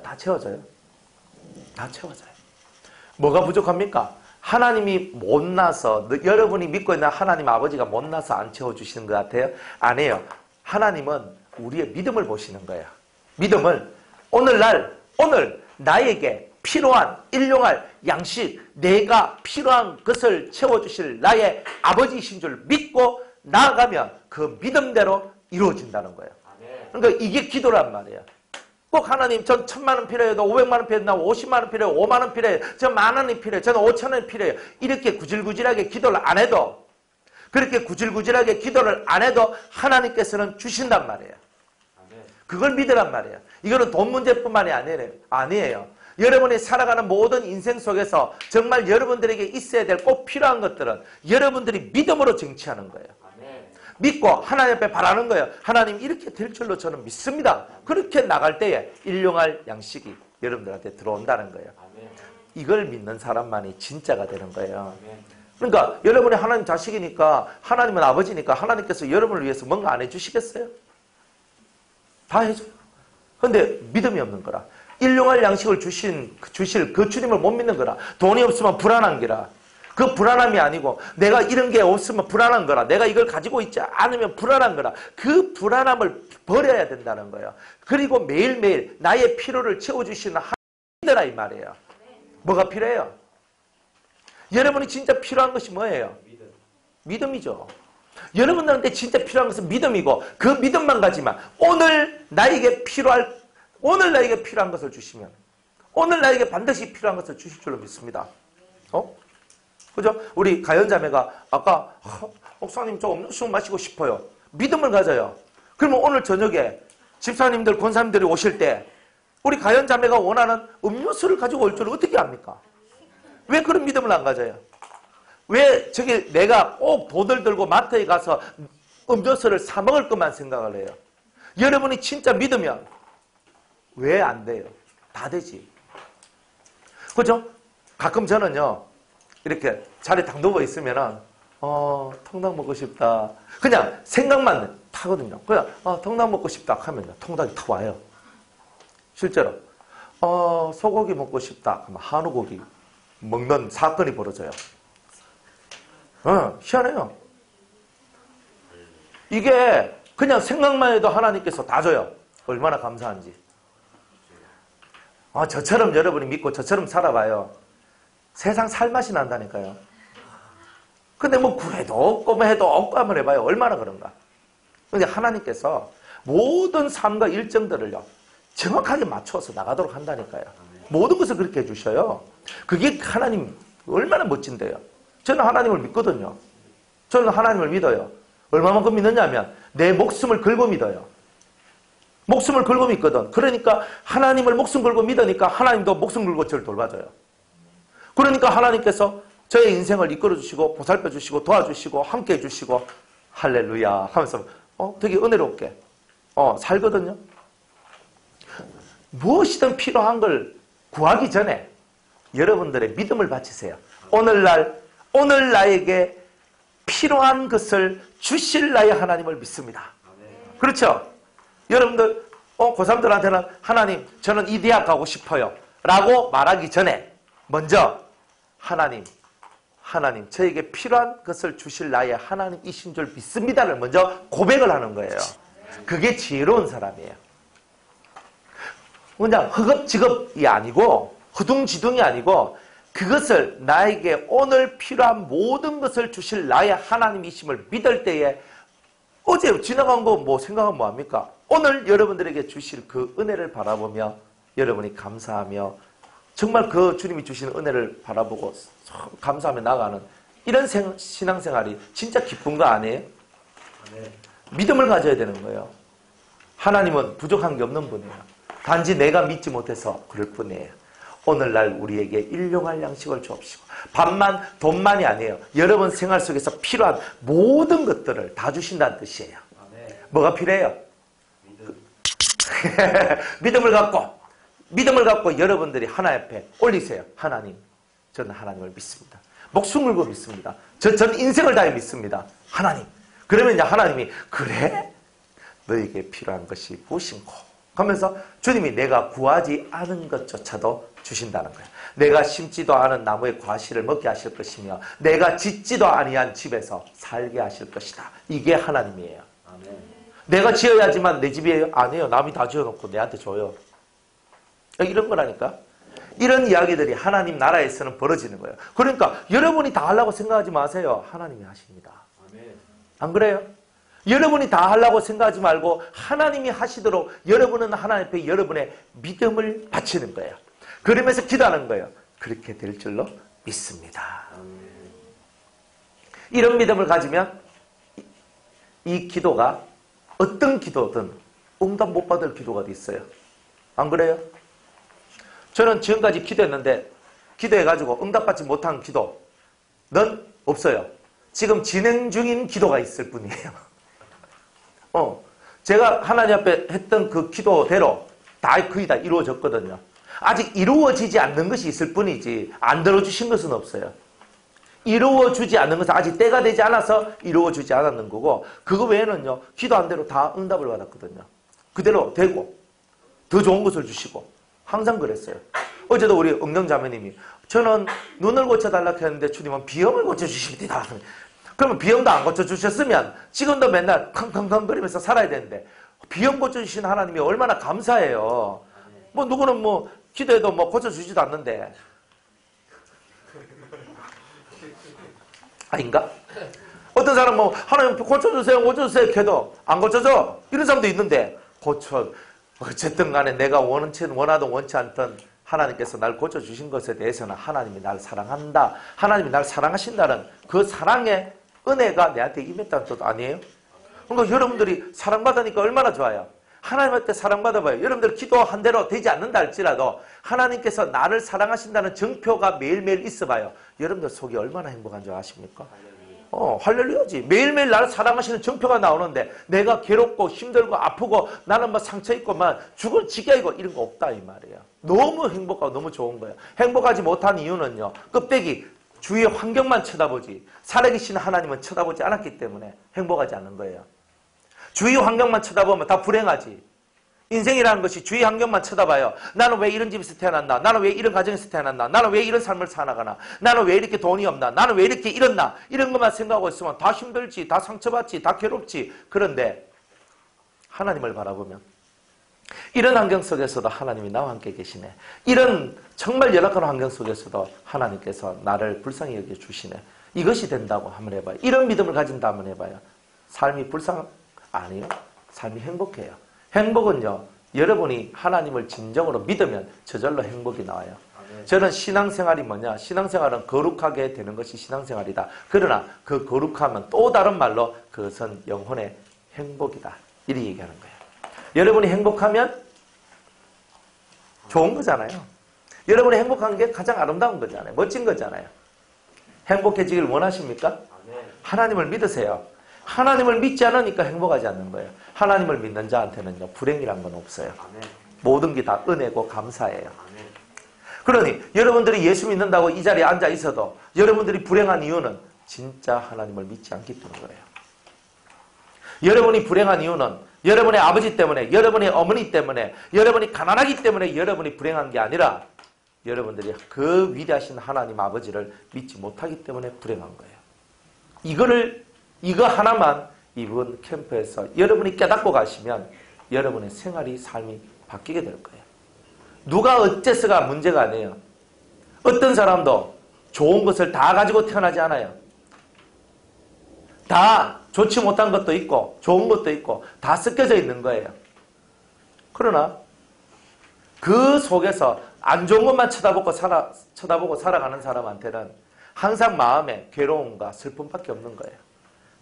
다 채워져요. 다 채워져요. 뭐가 부족합니까? 하나님이 못나서 여러분이 믿고 있는 하나님 아버지가 못나서 안 채워주시는 것 같아요? 아니에요. 하나님은 우리의 믿음을 보시는 거예요. 믿음을 오늘 나에게 필요한 일용할 양식 내가 필요한 것을 채워주실 나의 아버지이신 줄 믿고 나아가면 그 믿음대로 이루어진다는 거예요. 그러니까 이게 기도란 말이에요. 꼭 하나님 전 1,000만 원 필요해요. 500만 원 필요해요. 나 50만 원 필요해요. 5만 원 필요해요. 전 10,000원이 필요해요. 저는 5,000원이 필요해요. 이렇게 구질구질하게 기도를 안 해도 그렇게 구질구질하게 기도를 안 해도 하나님께서는 주신단 말이에요. 그걸 믿으란 말이에요. 이거는 돈 문제뿐만이 아니에요. 여러분이 살아가는 모든 인생 속에서 정말 여러분들에게 있어야 될 꼭 필요한 것들은 여러분들이 믿음으로 쟁취하는 거예요. 믿고 하나님 앞에 바라는 거예요. 하나님 이렇게 될 줄로 저는 믿습니다. 그렇게 나갈 때에 일용할 양식이 여러분들한테 들어온다는 거예요. 이걸 믿는 사람만이 진짜가 되는 거예요. 그러니까 여러분이 하나님 자식이니까 하나님은 아버지니까 하나님께서 여러분을 위해서 뭔가 안 해주시겠어요? 다 해줘요. 그런데 믿음이 없는 거라. 일용할 양식을 주실 그 주님을 못 믿는 거라. 돈이 없으면 불안한 거라. 그 불안함이 아니고 내가 이런 게 없으면 불안한 거라. 내가 이걸 가지고 있지 않으면 불안한 거라. 그 불안함을 버려야 된다는 거예요. 그리고 매일매일 나의 필요를 채워주시는 하나님이라 이 말이에요. 뭐가 필요해요? 여러분이 진짜 필요한 것이 뭐예요? 믿음이죠. 여러분들한테 진짜 필요한 것은 믿음이고 그 믿음만 가지만 오늘 나에게 필요한 것을 주시면 오늘 나에게 반드시 필요한 것을 주실 줄로 믿습니다. 그죠? 우리 가연자매가 아까 목사님 저 음료수 마시고 싶어요. 믿음을 가져요. 그러면 오늘 저녁에 집사님들 권사님들이 오실 때 우리 가연자매가 원하는 음료수를 가지고 올 줄 어떻게 압니까? 왜 그런 믿음을 안 가져요? 왜 저기 내가 꼭 돈을 들고 마트에 가서 음료수를 사 먹을 것만 생각을 해요? 여러분이 진짜 믿으면 왜 안 돼요? 다 되지. 그죠? 가끔 저는요 이렇게 자리에 당 누워 있으면은 통닭 먹고 싶다. 그냥 생각만 타거든요. 그냥 통닭 먹고 싶다 하면요 통닭이 타 와요. 실제로 소고기 먹고 싶다 하면 한우고기 먹는 사건이 벌어져요. 희한해요. 이게 그냥 생각만 해도 하나님께서 다 줘요. 얼마나 감사한지. 저처럼 여러분이 믿고 저처럼 살아봐요. 세상 살맛이 난다니까요. 근데 뭐 구해도 없고 뭐 해도 없고 한번 해봐요. 얼마나 그런가. 근데 하나님께서 모든 삶과 일정들을요 정확하게 맞춰서 나가도록 한다니까요. 모든 것을 그렇게 해주셔요. 그게 하나님 얼마나 멋진데요. 저는 하나님을 믿거든요. 저는 하나님을 믿어요. 얼마만큼 믿느냐면 내 목숨을 걸고 믿어요. 목숨을 걸고 믿거든. 그러니까 하나님을 목숨 걸고 믿으니까 하나님도 목숨 걸고 저를 돌봐줘요. 그러니까 하나님께서 저의 인생을 이끌어주시고 보살펴주시고 도와주시고 함께해 주시고 할렐루야 하면서 되게 은혜롭게 살거든요. 무엇이든 필요한 걸 구하기 전에 여러분들의 믿음을 바치세요. 오늘 나에게 필요한 것을 주실 나의 하나님을 믿습니다. 그렇죠? 여러분들 고3들한테는 하나님 저는 이 대학 가고 싶어요 라고 말하기 전에 먼저 하나님 저에게 필요한 것을 주실 나의 하나님이신 줄 믿습니다를 먼저 고백을 하는 거예요. 그게 지혜로운 사람이에요. 그냥 허겁지겁이 아니고 허둥지둥이 아니고 그것을 나에게 오늘 필요한 모든 것을 주실 나의 하나님이심을 믿을 때에 어제 지나간 거 뭐 생각하면 뭐합니까? 오늘 여러분들에게 주실 그 은혜를 바라보며 여러분이 감사하며 정말 그 주님이 주시는 은혜를 바라보고 감사하며 나가는 이런 신앙생활이 진짜 기쁜 거 아니에요? 네. 믿음을 가져야 되는 거예요. 하나님은 부족한 게 없는 분이에요. 단지 내가 믿지 못해서 그럴 뿐이에요. 오늘날 우리에게 일용할 양식을 주옵시고 돈만이 아니에요. 여러분 생활 속에서 필요한 모든 것들을 다 주신다는 뜻이에요. 뭐가 필요해요? 믿음을 갖고 여러분들이 하나님 앞에 올리세요. 하나님, 저는 하나님을 믿습니다. 목숨 걸고 믿습니다. 전 인생을 다해 믿습니다. 하나님. 그러면 이제 하나님이 그래? 너에게 필요한 것이 무엇인고? 하면서 주님이 내가 구하지 않은 것조차도 주신다는 거예요. 내가 심지도 않은 나무의 과실을 먹게 하실 것이며 내가 짓지도 아니한 집에서 살게 하실 것이다. 이게 하나님이에요. 아멘. 내가 지어야지만 내 집이에요? 아니에요. 남이 다 지어놓고 내한테 줘요. 이런 거라니까. 이런 이야기들이 하나님 나라에서는 벌어지는 거예요. 그러니까 여러분이 다 하려고 생각하지 마세요. 하나님이 하십니다. 아멘. 안 그래요? 여러분이 다 하려고 생각하지 말고 하나님이 하시도록 여러분은 하나님 앞에 여러분의 믿음을 바치는 거예요. 그러면서 기도하는 거예요. 그렇게 될 줄로 믿습니다. 이런 믿음을 가지면 이 기도가 어떤 기도든 응답 못 받을 기도가 있어요. 안 그래요? 저는 지금까지 기도했는데 기도해가지고 응답받지 못한 기도는 없어요. 지금 진행 중인 기도가 있을 뿐이에요. 제가 하나님 앞에 했던 그 기도대로 거의 다 이루어졌거든요. 아직 이루어지지 않는 것이 있을 뿐이지 안 들어주신 것은 없어요. 이루어주지 않는 것은 아직 때가 되지 않아서 이루어주지 않았는 거고 그거 외에는요. 기도한 대로 다 응답을 받았거든요. 그대로 되고 더 좋은 것을 주시고 항상 그랬어요. 어제도 우리 응정자매님이 저는 눈을 고쳐달라고 했는데 주님은 비염을 고쳐주십니다. 그러면 비염도 안 고쳐주셨으면 지금도 맨날 컹컹컹거리면서 살아야 되는데 비염 고쳐주신 하나님이 얼마나 감사해요. 뭐 누구는 뭐 기도해도 뭐 고쳐주지도 않는데 아닌가? 어떤 사람은 뭐 하나님 고쳐주세요 고쳐주세요 해도 안 고쳐줘 이런 사람도 있는데 고쳐 어쨌든 간에 내가 원하든 원치 않든 하나님께서 날 고쳐주신 것에 대해서는 하나님이 날 사랑한다. 하나님이 날 사랑하신다는 그 사랑의 은혜가 내한테 임했다는 뜻 아니에요? 그러니까 여러분들이 사랑받으니까 얼마나 좋아요. 하나님한테 사랑받아봐요. 여러분들 기도한 대로 되지 않는다 할지라도 하나님께서 나를 사랑하신다는 증표가 매일매일 있어봐요. 여러분들 속이 얼마나 행복한 줄 아십니까? 할렐루야지. 매일매일 나를 사랑하시는 증표가 나오는데 내가 괴롭고 힘들고 아프고 나는 뭐 상처 있고 막 죽을 지경이고 이런 거 없다 이 말이에요. 너무 행복하고 너무 좋은 거예요. 행복하지 못한 이유는요. 껍데기 주위의 환경만 쳐다보지 살아계신 하나님은 쳐다보지 않았기 때문에 행복하지 않는 거예요. 주위 환경만 쳐다보면 다 불행하지. 인생이라는 것이 주위 환경만 쳐다봐요. 나는 왜 이런 집에서 태어났나? 나는 왜 이런 가정에서 태어났나? 나는 왜 이런 삶을 살아가나? 나는 왜 이렇게 돈이 없나? 나는 왜 이렇게 이렇나? 이런 것만 생각하고 있으면 다 힘들지, 다 상처받지, 다 괴롭지. 그런데 하나님을 바라보면 이런 환경 속에서도 하나님이 나와 함께 계시네. 이런 정말 열악한 환경 속에서도 하나님께서 나를 불쌍히 여겨주시네. 이것이 된다고 한번 해봐요. 이런 믿음을 가진다 한번 해봐요. 삶이 불쌍 아니에요. 삶이 행복해요. 행복은요. 여러분이 하나님을 진정으로 믿으면 저절로 행복이 나와요. 저는 신앙생활이 뭐냐. 신앙생활은 거룩하게 되는 것이 신앙생활이다. 그러나 그 거룩함은 또 다른 말로 그것은 영혼의 행복이다. 이렇게 얘기하는 거예요. 여러분이 행복하면 좋은 거잖아요. 여러분이 행복한 게 가장 아름다운 거잖아요. 멋진 거잖아요. 행복해지길 원하십니까? 하나님을 믿으세요. 하나님을 믿지 않으니까 행복하지 않는 거예요. 하나님을 믿는 자한테는요, 불행이란 건 없어요. 모든 게 다 은혜고 감사예요. 그러니 여러분들이 예수 믿는다고 이 자리에 앉아 있어도 여러분들이 불행한 이유는 진짜 하나님을 믿지 않기 때문이에요. 여러분이 불행한 이유는 여러분의 아버지 때문에, 여러분의 어머니 때문에, 여러분이 가난하기 때문에 여러분이 불행한 게 아니라 여러분들이 그 위대하신 하나님 아버지를 믿지 못하기 때문에 불행한 거예요. 이거 하나만 이번 캠프에서 여러분이 깨닫고 가시면 여러분의 생활이, 삶이 바뀌게 될 거예요. 누가 어째서가 문제가 아니에요. 어떤 사람도 좋은 것을 다 가지고 태어나지 않아요. 다 좋지 못한 것도 있고 좋은 것도 있고 다 섞여져 있는 거예요. 그러나 그 속에서 안 좋은 것만 쳐다보고 살아가는 사람한테는 항상 마음에 괴로움과 슬픔밖에 없는 거예요.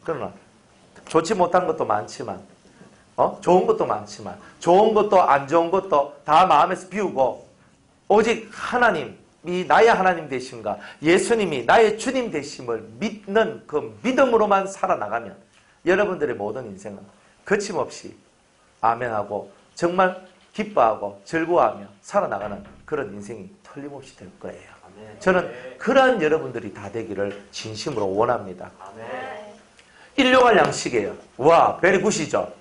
그러나 좋지 못한 것도 많지만 좋은 것도 많지만 좋은 것도 안 좋은 것도 다 마음에서 비우고 오직 하나님이 나의 하나님 되심과 예수님이 나의 주님 되심을 믿는 그 믿음으로만 살아나가면 여러분들의 모든 인생은 거침없이 아멘하고 정말 기뻐하고 즐거워하며 살아나가는 그런 인생이 틀림없이 될 거예요. 저는 그러한 여러분들이 다 되기를 진심으로 원합니다. 일용할 양식이에요. 와, 베리굿이죠.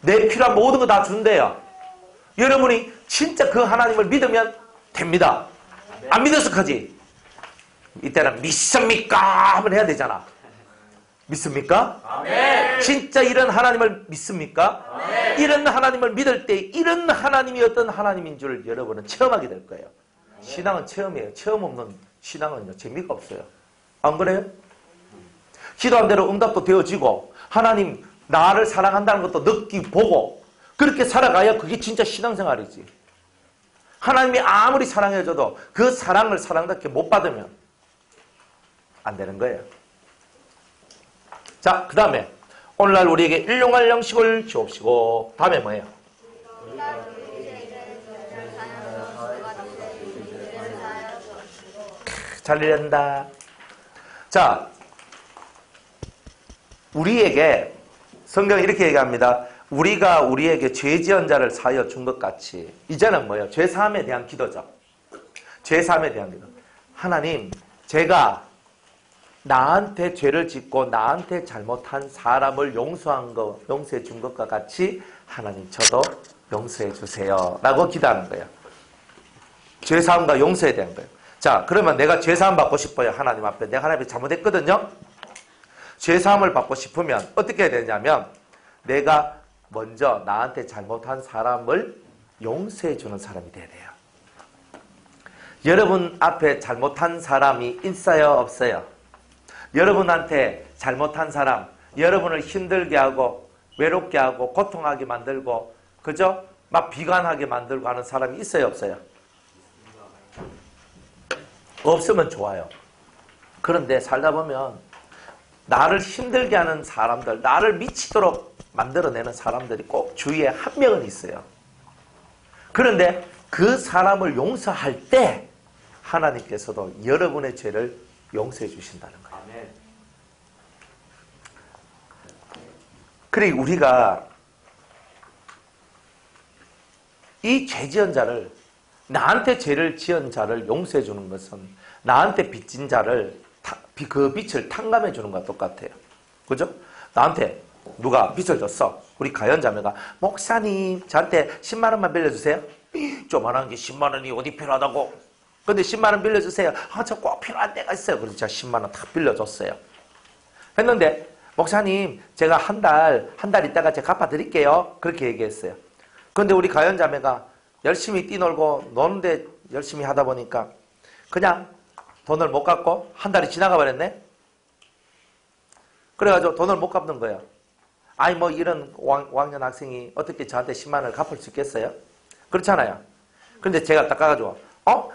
내 필요한 모든 거 다 준대요. 여러분이 진짜 그 하나님을 믿으면 됩니다. 안 믿어서 하지. 이때는 믿습니까? 한번 해야 되잖아. 믿습니까? 아멘. 진짜 이런 하나님을 믿습니까? 아멘. 이런 하나님을 믿을 때 이런 하나님이 어떤 하나님인 줄 여러분은 체험하게 될 거예요. 아멘. 신앙은 체험이에요. 체험 없는 신앙은요, 재미가 없어요. 안 그래요? 기도한 대로 응답도 되어지고 하나님 나를 사랑한다는 것도 보고 그렇게 살아가야 그게 진짜 신앙생활이지. 하나님이 아무리 사랑해줘도 그 사랑을 사랑답게 못 받으면 안 되는 거예요. 자, 그 다음에 오늘날 우리에게 일용할 양식을 주옵시고 다음에 뭐예요? 잘 이른다. 자, 우리에게 성경이 이렇게 얘기합니다. 우리가 우리에게 죄 지은 자를 사하여 준 것 같이 이제는 뭐예요? 죄 사함에 대한 기도죠. 죄 사함에 대한 기도. 하나님, 제가 나한테 죄를 짓고 나한테 잘못한 사람을 용서해 준 것과 같이 하나님 저도 용서해 주세요 라고 기도하는 거예요. 죄사함과 용서해야 되는 거예요. 자, 그러면 내가 죄사함 받고 싶어요. 하나님 앞에. 내가 하나님 앞에 잘못했거든요. 죄사함을 받고 싶으면 어떻게 해야 되냐면 내가 먼저 나한테 잘못한 사람을 용서해 주는 사람이 돼야 돼요. 여러분 앞에 잘못한 사람이 있어요? 없어요? 여러분한테 잘못한 사람, 여러분을 힘들게 하고 외롭게 하고 고통하게 만들고 그죠? 막 비관하게 만들고 하는 사람이 있어요? 없어요? 없으면 좋아요. 그런데 살다 보면 나를 힘들게 하는 사람들, 나를 미치도록 만들어내는 사람들이 꼭 주위에 한 명은 있어요. 그런데 그 사람을 용서할 때 하나님께서도 여러분의 죄를 용서해 주신다는 거예요. 그래 우리가 이 죄 지은 자를 나한테 죄를 지은 자를 용서해 주는 것은 나한테 빚진 자를 그 빚을 탕감해 주는 것과 똑같아요. 그죠? 나한테 누가 빚을 줬어. 우리 가연자매가 목사님 저한테 10만 원만 빌려주세요. 조만한 게 10만 원이 어디 필요하다고. 근데 10만 원 빌려주세요. 저 꼭 필요한 데가 있어요. 그래서 제가 10만 원 다 빌려줬어요. 했는데 목사님 제가 한 달 있다가 제가 갚아드릴게요. 그렇게 얘기했어요. 근데 우리 가연자매가 열심히 뛰놀고 노는데 열심히 하다 보니까 그냥 돈을 못 갚고 한 달이 지나가 버렸네. 그래가지고 돈을 못 갚는 거예요. 아니 뭐 이런 5학년 학생이 어떻게 저한테 10만 원을 갚을 수 있겠어요? 그렇잖아요. 근데 제가 딱 가가지고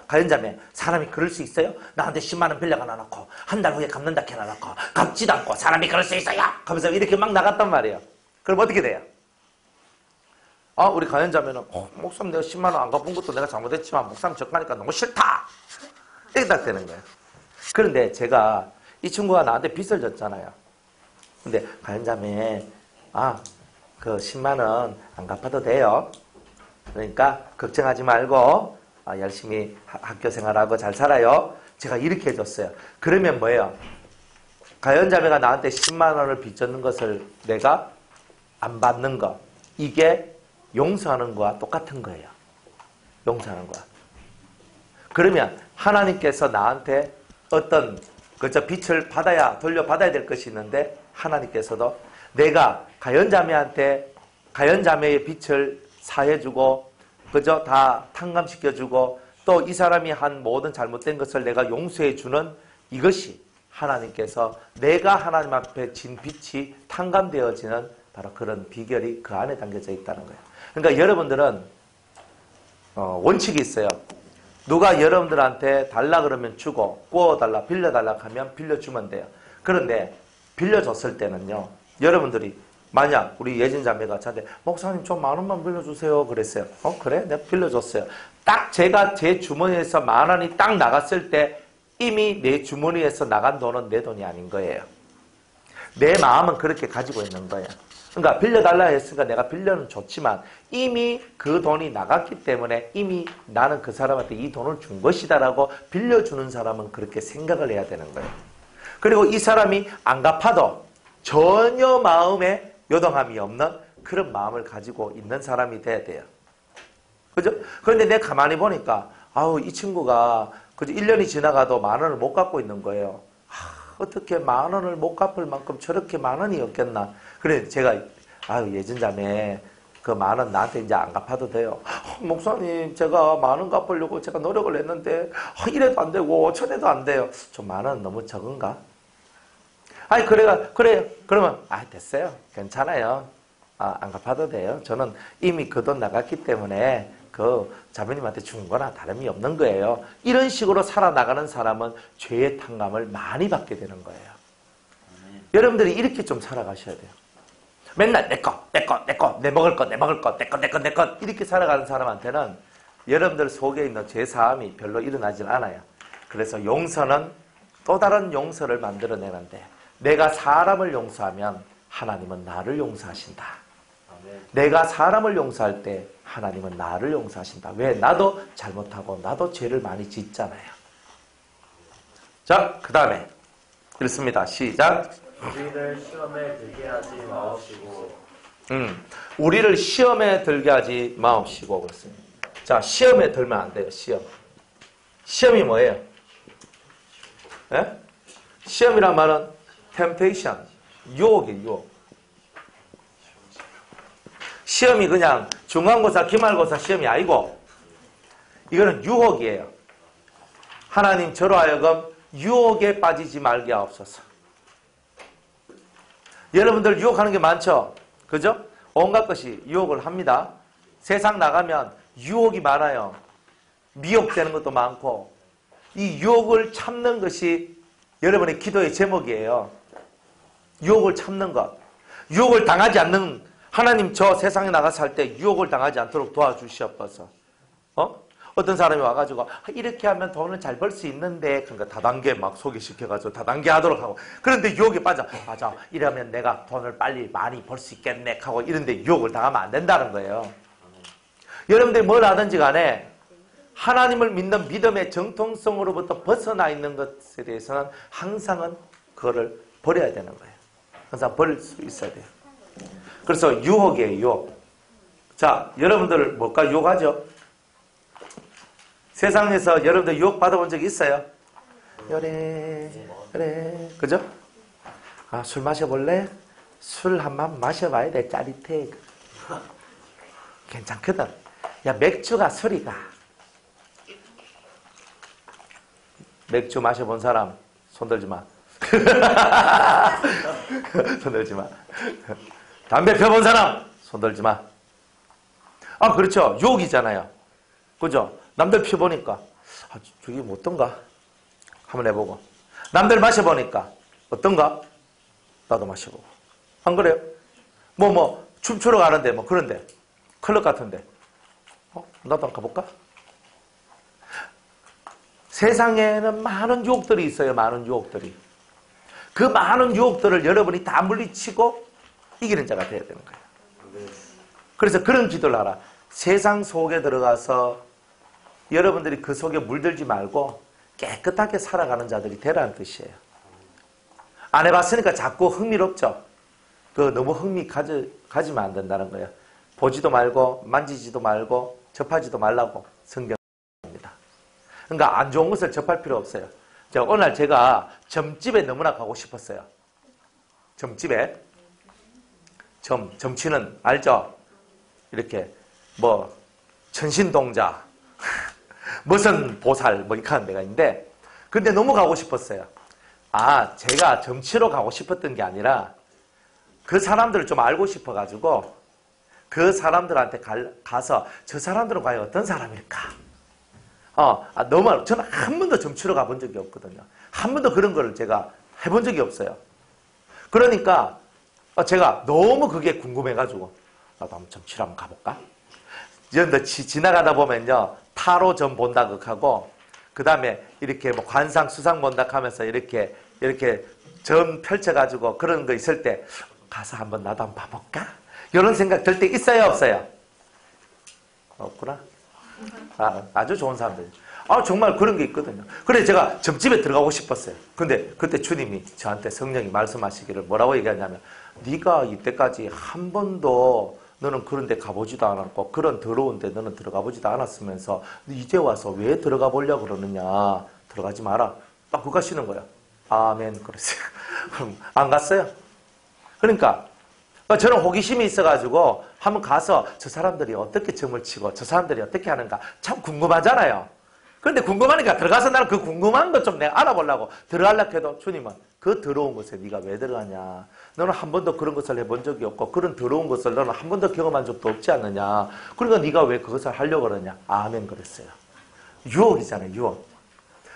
가연자매 사람이 그럴 수 있어요? 나한테 10만 원 빌려가 놔놓고 한 달 후에 갚는다 해놔놓고 갚지도 않고 사람이 그럴 수 있어요? 하면서 이렇게 막 나갔단 말이에요. 그럼 어떻게 돼요? 우리 가연자매는 목사님 내가 10만 원 안 갚은 것도 내가 잘못했지만 목사님 적가니까 너무 싫다. 이렇게 딱 되는 거예요. 그런데 제가 이 친구가 나한테 빚을 졌잖아요. 근데 가연자매 그 10만 원 안 갚아도 돼요. 그러니까 걱정하지 말고 열심히 학교 생활하고 잘 살아요. 제가 이렇게 해줬어요. 그러면 뭐예요? 가연자매가 나한테 10만 원을 빚졌는 것을 내가 안 받는 거. 이게 용서하는 거와 똑같은 거예요. 용서하는 거와. 그러면 하나님께서 나한테 어떤 그저 빚을 돌려받아야 될 것이 있는데 하나님께서도 내가 가연자매의 빚을 사해주고 그저 다 탕감시켜주고 또 이 사람이 한 모든 잘못된 것을 내가 용서해주는 이것이 하나님께서 내가 하나님 앞에 진 빚이 탕감되어지는 바로 그런 비결이 그 안에 담겨져 있다는 거예요. 그러니까 여러분들은 원칙이 있어요. 누가 여러분들한테 달라 그러면 주고 구워달라 빌려달라 하면 빌려주면 돼요. 그런데 빌려줬을 때는요. 여러분들이 만약 우리 예진자매가 저한테 목사님 좀 10,000원만 빌려주세요 그랬어요. 그래? 내가 빌려줬어요. 딱 제가 제 주머니에서 10,000원이 딱 나갔을 때 이미 내 주머니에서 나간 돈은 내 돈이 아닌 거예요. 내 마음은 그렇게 가지고 있는 거예요. 그러니까 빌려달라 했으니까 내가 빌려는 줬지만 이미 그 돈이 나갔기 때문에 이미 나는 그 사람한테 이 돈을 준 것이다라고 빌려주는 사람은 그렇게 생각을 해야 되는 거예요. 그리고 이 사람이 안 갚아도 전혀 마음에 요동함이 없는 그런 마음을 가지고 있는 사람이 돼야 돼요. 그죠? 그런데 내가 가만히 보니까 이 친구가 그죠? 1년이 지나가도 10,000원을 못 갚고 있는 거예요. 어떻게 10,000원을 못 갚을 만큼 저렇게 많은이 없겠나. 그래 제가 예전자매 그 10,000원 나한테 이제 안 갚아도 돼요. 목사님 제가 10,000원 갚으려고 제가 노력을 했는데 이래도 안 되고 저래도 안 돼요. 좀 10,000원 너무 적은가? 그래 그러면 됐어요. 괜찮아요. 안 갚아도 돼요. 저는 이미 그 돈 나갔기 때문에 그 자매님한테 준 거나 다름이 없는 거예요. 이런 식으로 살아나가는 사람은 죄의 탕감을 많이 받게 되는 거예요. 여러분들이 이렇게 좀 살아가셔야 돼요. 맨날 내 거, 내 먹을 거, 내 거 이렇게 살아가는 사람한테는 여러분들 속에 있는 죄사함이 별로 일어나질 않아요. 그래서 용서는 또 다른 용서를 만들어내는데 내가 사람을 용서하면 하나님은 나를 용서하신다. 내가 사람을 용서할 때 하나님은 나를 용서하신다. 왜? 나도 잘못하고 나도 죄를 많이 짓잖아요. 자, 그 다음에 읽습니다. 시작. 우리를 시험에 들게 하지 마옵시고. 우리를 시험에 들게 하지 마옵시고 그렇습니다. 자, 시험에 들면 안 돼요. 시험. 시험이 뭐예요? 예? 시험이란 말은 temptation, 유혹이에요, 유혹. 시험이 그냥 중간고사, 기말고사 시험이 아니고 이거는 유혹이에요. 하나님 저로 하여금 유혹에 빠지지 말게 하옵소서. 여러분들 유혹하는 게 많죠? 그죠? 온갖 것이 유혹을 합니다. 세상 나가면 유혹이 많아요. 미혹되는 것도 많고 이 유혹을 참는 것이 여러분의 기도의 제목이에요. 유혹을 참는 것. 유혹을 당하지 않는 하나님 저 세상에 나가서 할 때 유혹을 당하지 않도록 도와주시옵소서. 어떤 사람이 와가지고 이렇게 하면 돈을 잘 벌 수 있는데 그러니까 다단계 막 소개시켜가지고 다단계 하도록 하고 그런데 유혹에 빠져. 맞아 이러면 내가 돈을 빨리 많이 벌 수 있겠네 하고 이런데 유혹을 당하면 안 된다는 거예요. 여러분들이 뭘 하든지 간에 하나님을 믿는 믿음의 정통성으로부터 벗어나 있는 것에 대해서는 항상은 그거를 버려야 되는 거예요. 항상 버릴 수 있어야 돼요. 그래서 유혹이에요, 유혹. 자, 여러분들 뭘까 유혹하죠? 세상에서 여러분들 유혹 받아본 적 있어요? 그래. 그죠? 아, 술 마셔볼래? 술 한 번 마셔봐야 돼. 짜릿해. 괜찮거든. 야, 맥주가 술이다. 맥주 마셔본 사람 손들지 마. 손들지 마. 담배 펴본 사람 손들지 마. 아, 그렇죠. 유혹이잖아요. 그죠? 남들 펴보니까 아, 저게 뭐 어떤가? 한번 해보고 남들 마셔보니까 어떤가? 나도 마셔보고. 안 그래요? 뭐 춤추러 가는데 뭐 그런데 클럽 같은데 나도 한번 가볼까? 세상에는 많은 유혹들이 있어요. 많은 유혹들이. 그 많은 유혹들을 여러분이 다 물리치고 이기는 자가 되어야 되는 거예요. 그래서 그런 기도를 하라. 세상 속에 들어가서 여러분들이 그 속에 물들지 말고 깨끗하게 살아가는 자들이 되라는 뜻이에요. 안 해봤으니까 자꾸 흥미롭죠. 그 너무 흥미 가지면 안 된다는 거예요. 보지도 말고 만지지도 말고 접하지도 말라고 성경입니다. 그러니까 안 좋은 것을 접할 필요 없어요. 어느 날 제가 점집에 너무나 가고 싶었어요. 점집에 점치는 알죠? 이렇게 뭐 천신동자 무슨 보살 뭐 이렇게 하는 데가 있는데 근데 너무 가고 싶었어요. 아, 제가 점치러 가고 싶었던 게 아니라 그 사람들을 좀 알고 싶어가지고 그 사람들한테 가서 저 사람들은 과연 어떤 사람일까? 너무 저는 한 번도 점치러 가본 적이 없거든요. 한 번도 그런 거를 제가 해본 적이 없어요. 그러니까 제가 너무 그게 궁금해가지고 나도 한번 점치러 한번 가볼까? 지나가다 보면요 타로점 본다 하고 그 다음에 이렇게 뭐 관상 수상 본다 하면서 이렇게 점 펼쳐가지고 그런 거 있을 때 가서 한번 나도 한번 봐볼까? 이런 생각 들 때 있어요 없어요? 없구나. 아주 좋은 사람들. 정말 그런 게 있거든요. 그래서 제가 점집에 들어가고 싶었어요. 근데 그때 주님이 저한테 성령이 말씀하시기를 뭐라고 얘기하냐면 네가 이때까지 한 번도 너는 그런 데 가보지도 않았고 그런 더러운 데 너는 들어가 보지도 않았으면서 이제 와서 왜 들어가 보려고 그러느냐. 들어가지 마라. 딱 그거 하시는 거야. 아멘. 그랬어요. 그럼 안 갔어요. 그러니까 저는 호기심이 있어가지고 한번 가서 저 사람들이 어떻게 점을 치고 저 사람들이 어떻게 하는가 참 궁금하잖아요. 그런데 궁금하니까 들어가서 나는 그 궁금한 것 좀 내가 알아보려고 들어가려고 해도 주님은 그 더러운 것에 네가 왜 들어가냐. 너는 한 번도 그런 것을 해본 적이 없고 그런 더러운 것을 너는 한 번도 경험한 적도 없지 않느냐. 그러니까 네가 왜 그것을 하려고 그러냐. 아멘 그랬어요. 유혹이잖아요. 유혹.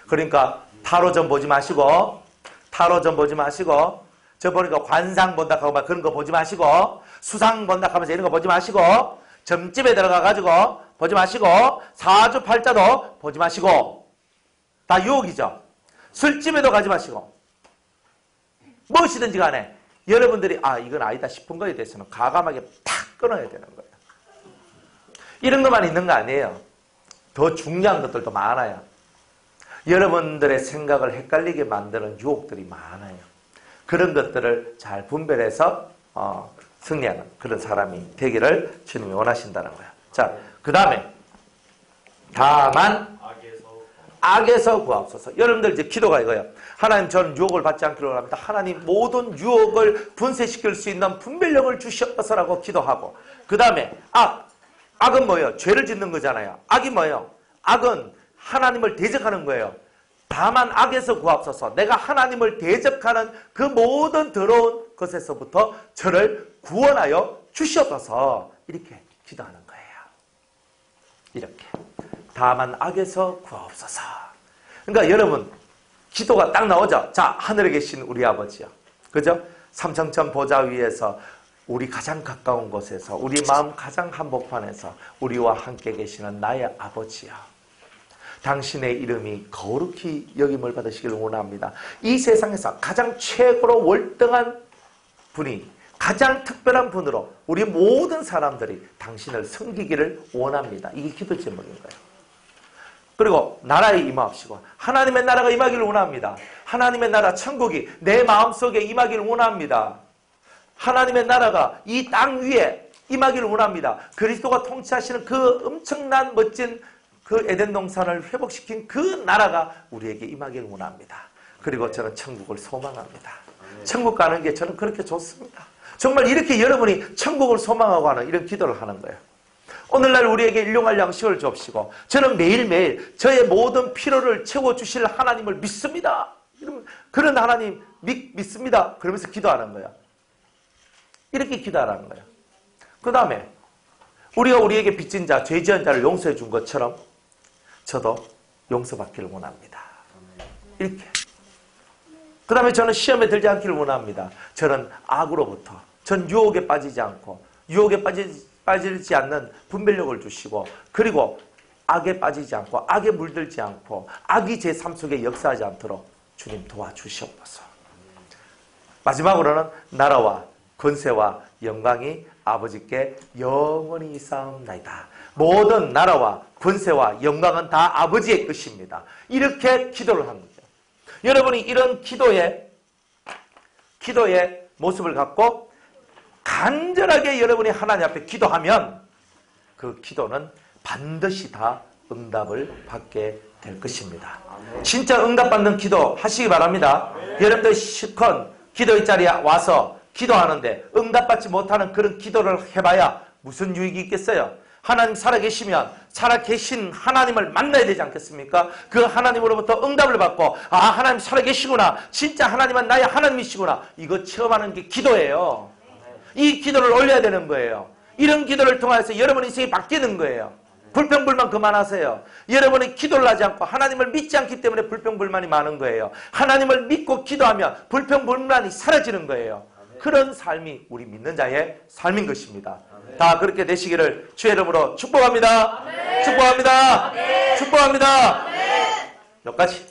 그러니까 타로점 보지 마시고 저 보니까 관상 본다 하고 막 그런 거 보지 마시고 수상 본다 하면서 이런 거 보지 마시고 점집에 들어가가지고 보지 마시고 사주팔자도 보지 마시고 다 유혹이죠. 술집에도 가지 마시고 무엇이든지 간에 여러분들이 이건 아니다 싶은 거에 대해서는 과감하게 탁 끊어야 되는 거예요. 이런 것만 있는 거 아니에요. 더 중요한 것들도 많아요. 여러분들의 생각을 헷갈리게 만드는 유혹들이 많아요. 그런 것들을 잘 분별해서 승리하는 그런 사람이 되기를 주님이 원하신다는 거예요. 자, 그 다음에 다만 악에서 구하옵소서. 여러분들 이제 기도가 이거예요. 하나님, 저는 유혹을 받지 않기를 원합니다. 하나님, 모든 유혹을 분쇄시킬 수 있는 분별력을 주시옵소서라고 기도하고, 그 다음에 악은 뭐예요? 죄를 짓는 거잖아요. 악이 뭐예요? 악은 하나님을 대적하는 거예요. 다만 악에서 구하옵소서. 내가 하나님을 대적하는 그 모든 더러운 것에서부터 저를 구원하여 주시옵소서. 이렇게 기도하는 거예요. 이렇게. 다만 악에서 구하옵소서. 그러니까 여러분, 기도가 딱 나오죠. 자, 하늘에 계신 우리 아버지요. 그죠? 삼성천 보좌 위에서 우리 가장 가까운 곳에서 우리 마음 가장 한복판에서 우리와 함께 계시는 나의 아버지요. 당신의 이름이 거룩히 여김을 받으시길 원합니다. 이 세상에서 가장 최고로 월등한 분이, 가장 특별한 분으로 우리 모든 사람들이 당신을 섬기기를 원합니다. 이게 기도 제목인 거예요. 그리고 나라에 임하옵시고, 하나님의 나라가 임하기를 원합니다. 하나님의 나라 천국이 내 마음속에 임하기를 원합니다. 하나님의 나라가 이 땅 위에 임하기를 원합니다. 그리스도가 통치하시는 그 엄청난 멋진 그 에덴 동산을 회복시킨 그 나라가 우리에게 임하기를 원합니다. 그리고 저는 천국을 소망합니다. 천국 가는 게 저는 그렇게 좋습니다. 정말 이렇게 여러분이 천국을 소망하고 하는 이런 기도를 하는 거예요. 오늘날 우리에게 일용할 양식을 주옵시고, 저는 매일매일 저의 모든 필요를 채워주실 하나님을 믿습니다. 그런 하나님 믿습니다. 그러면서 기도하는 거예요. 이렇게 기도하라는 거예요. 그 다음에 우리가 우리에게 빚진 자, 죄 지은 자를 용서해 준 것처럼 저도 용서받기를 원합니다. 이렇게. 그 다음에 저는 시험에 들지 않기를 원합니다. 저는 악으로부터, 전 유혹에 빠지지 않고, 유혹에 빠지지 않는 분별력을 주시고, 그리고 악에 빠지지 않고, 악에 물들지 않고, 악이 제 삶 속에 역사하지 않도록 주님 도와주시옵소서. 마지막으로는 나라와 권세와 영광이 아버지께 영원히 있사옵나이다. 모든 나라와 권세와 영광은 다 아버지의 것입니다. 이렇게 기도를 합니다. 여러분이 이런 기도의 모습을 갖고 간절하게 여러분이 하나님 앞에 기도하면 그 기도는 반드시 다 응답을 받게 될 것입니다. 진짜 응답받는 기도 하시기 바랍니다. 여러분들 실컷 기도의 자리에 와서 기도하는데 응답받지 못하는 그런 기도를 해봐야 무슨 유익이 있겠어요? 하나님 살아계시면 살아계신 하나님을 만나야 되지 않겠습니까? 그 하나님으로부터 응답을 받고, 아, 하나님 살아계시구나, 진짜 하나님은 나의 하나님이시구나, 이거 체험하는 게 기도예요. 이 기도를 올려야 되는 거예요. 이런 기도를 통해서 여러분 인생이 바뀌는 거예요. 불평불만 그만하세요. 여러분이 기도를 하지 않고 하나님을 믿지 않기 때문에 불평불만이 많은 거예요. 하나님을 믿고 기도하면 불평불만이 사라지는 거예요. 그런 삶이 우리 믿는 자의 삶인 것입니다. 다 그렇게 되시기를 주의 이름으로 축복합니다. 축복합니다. 축복합니다. 여기까지.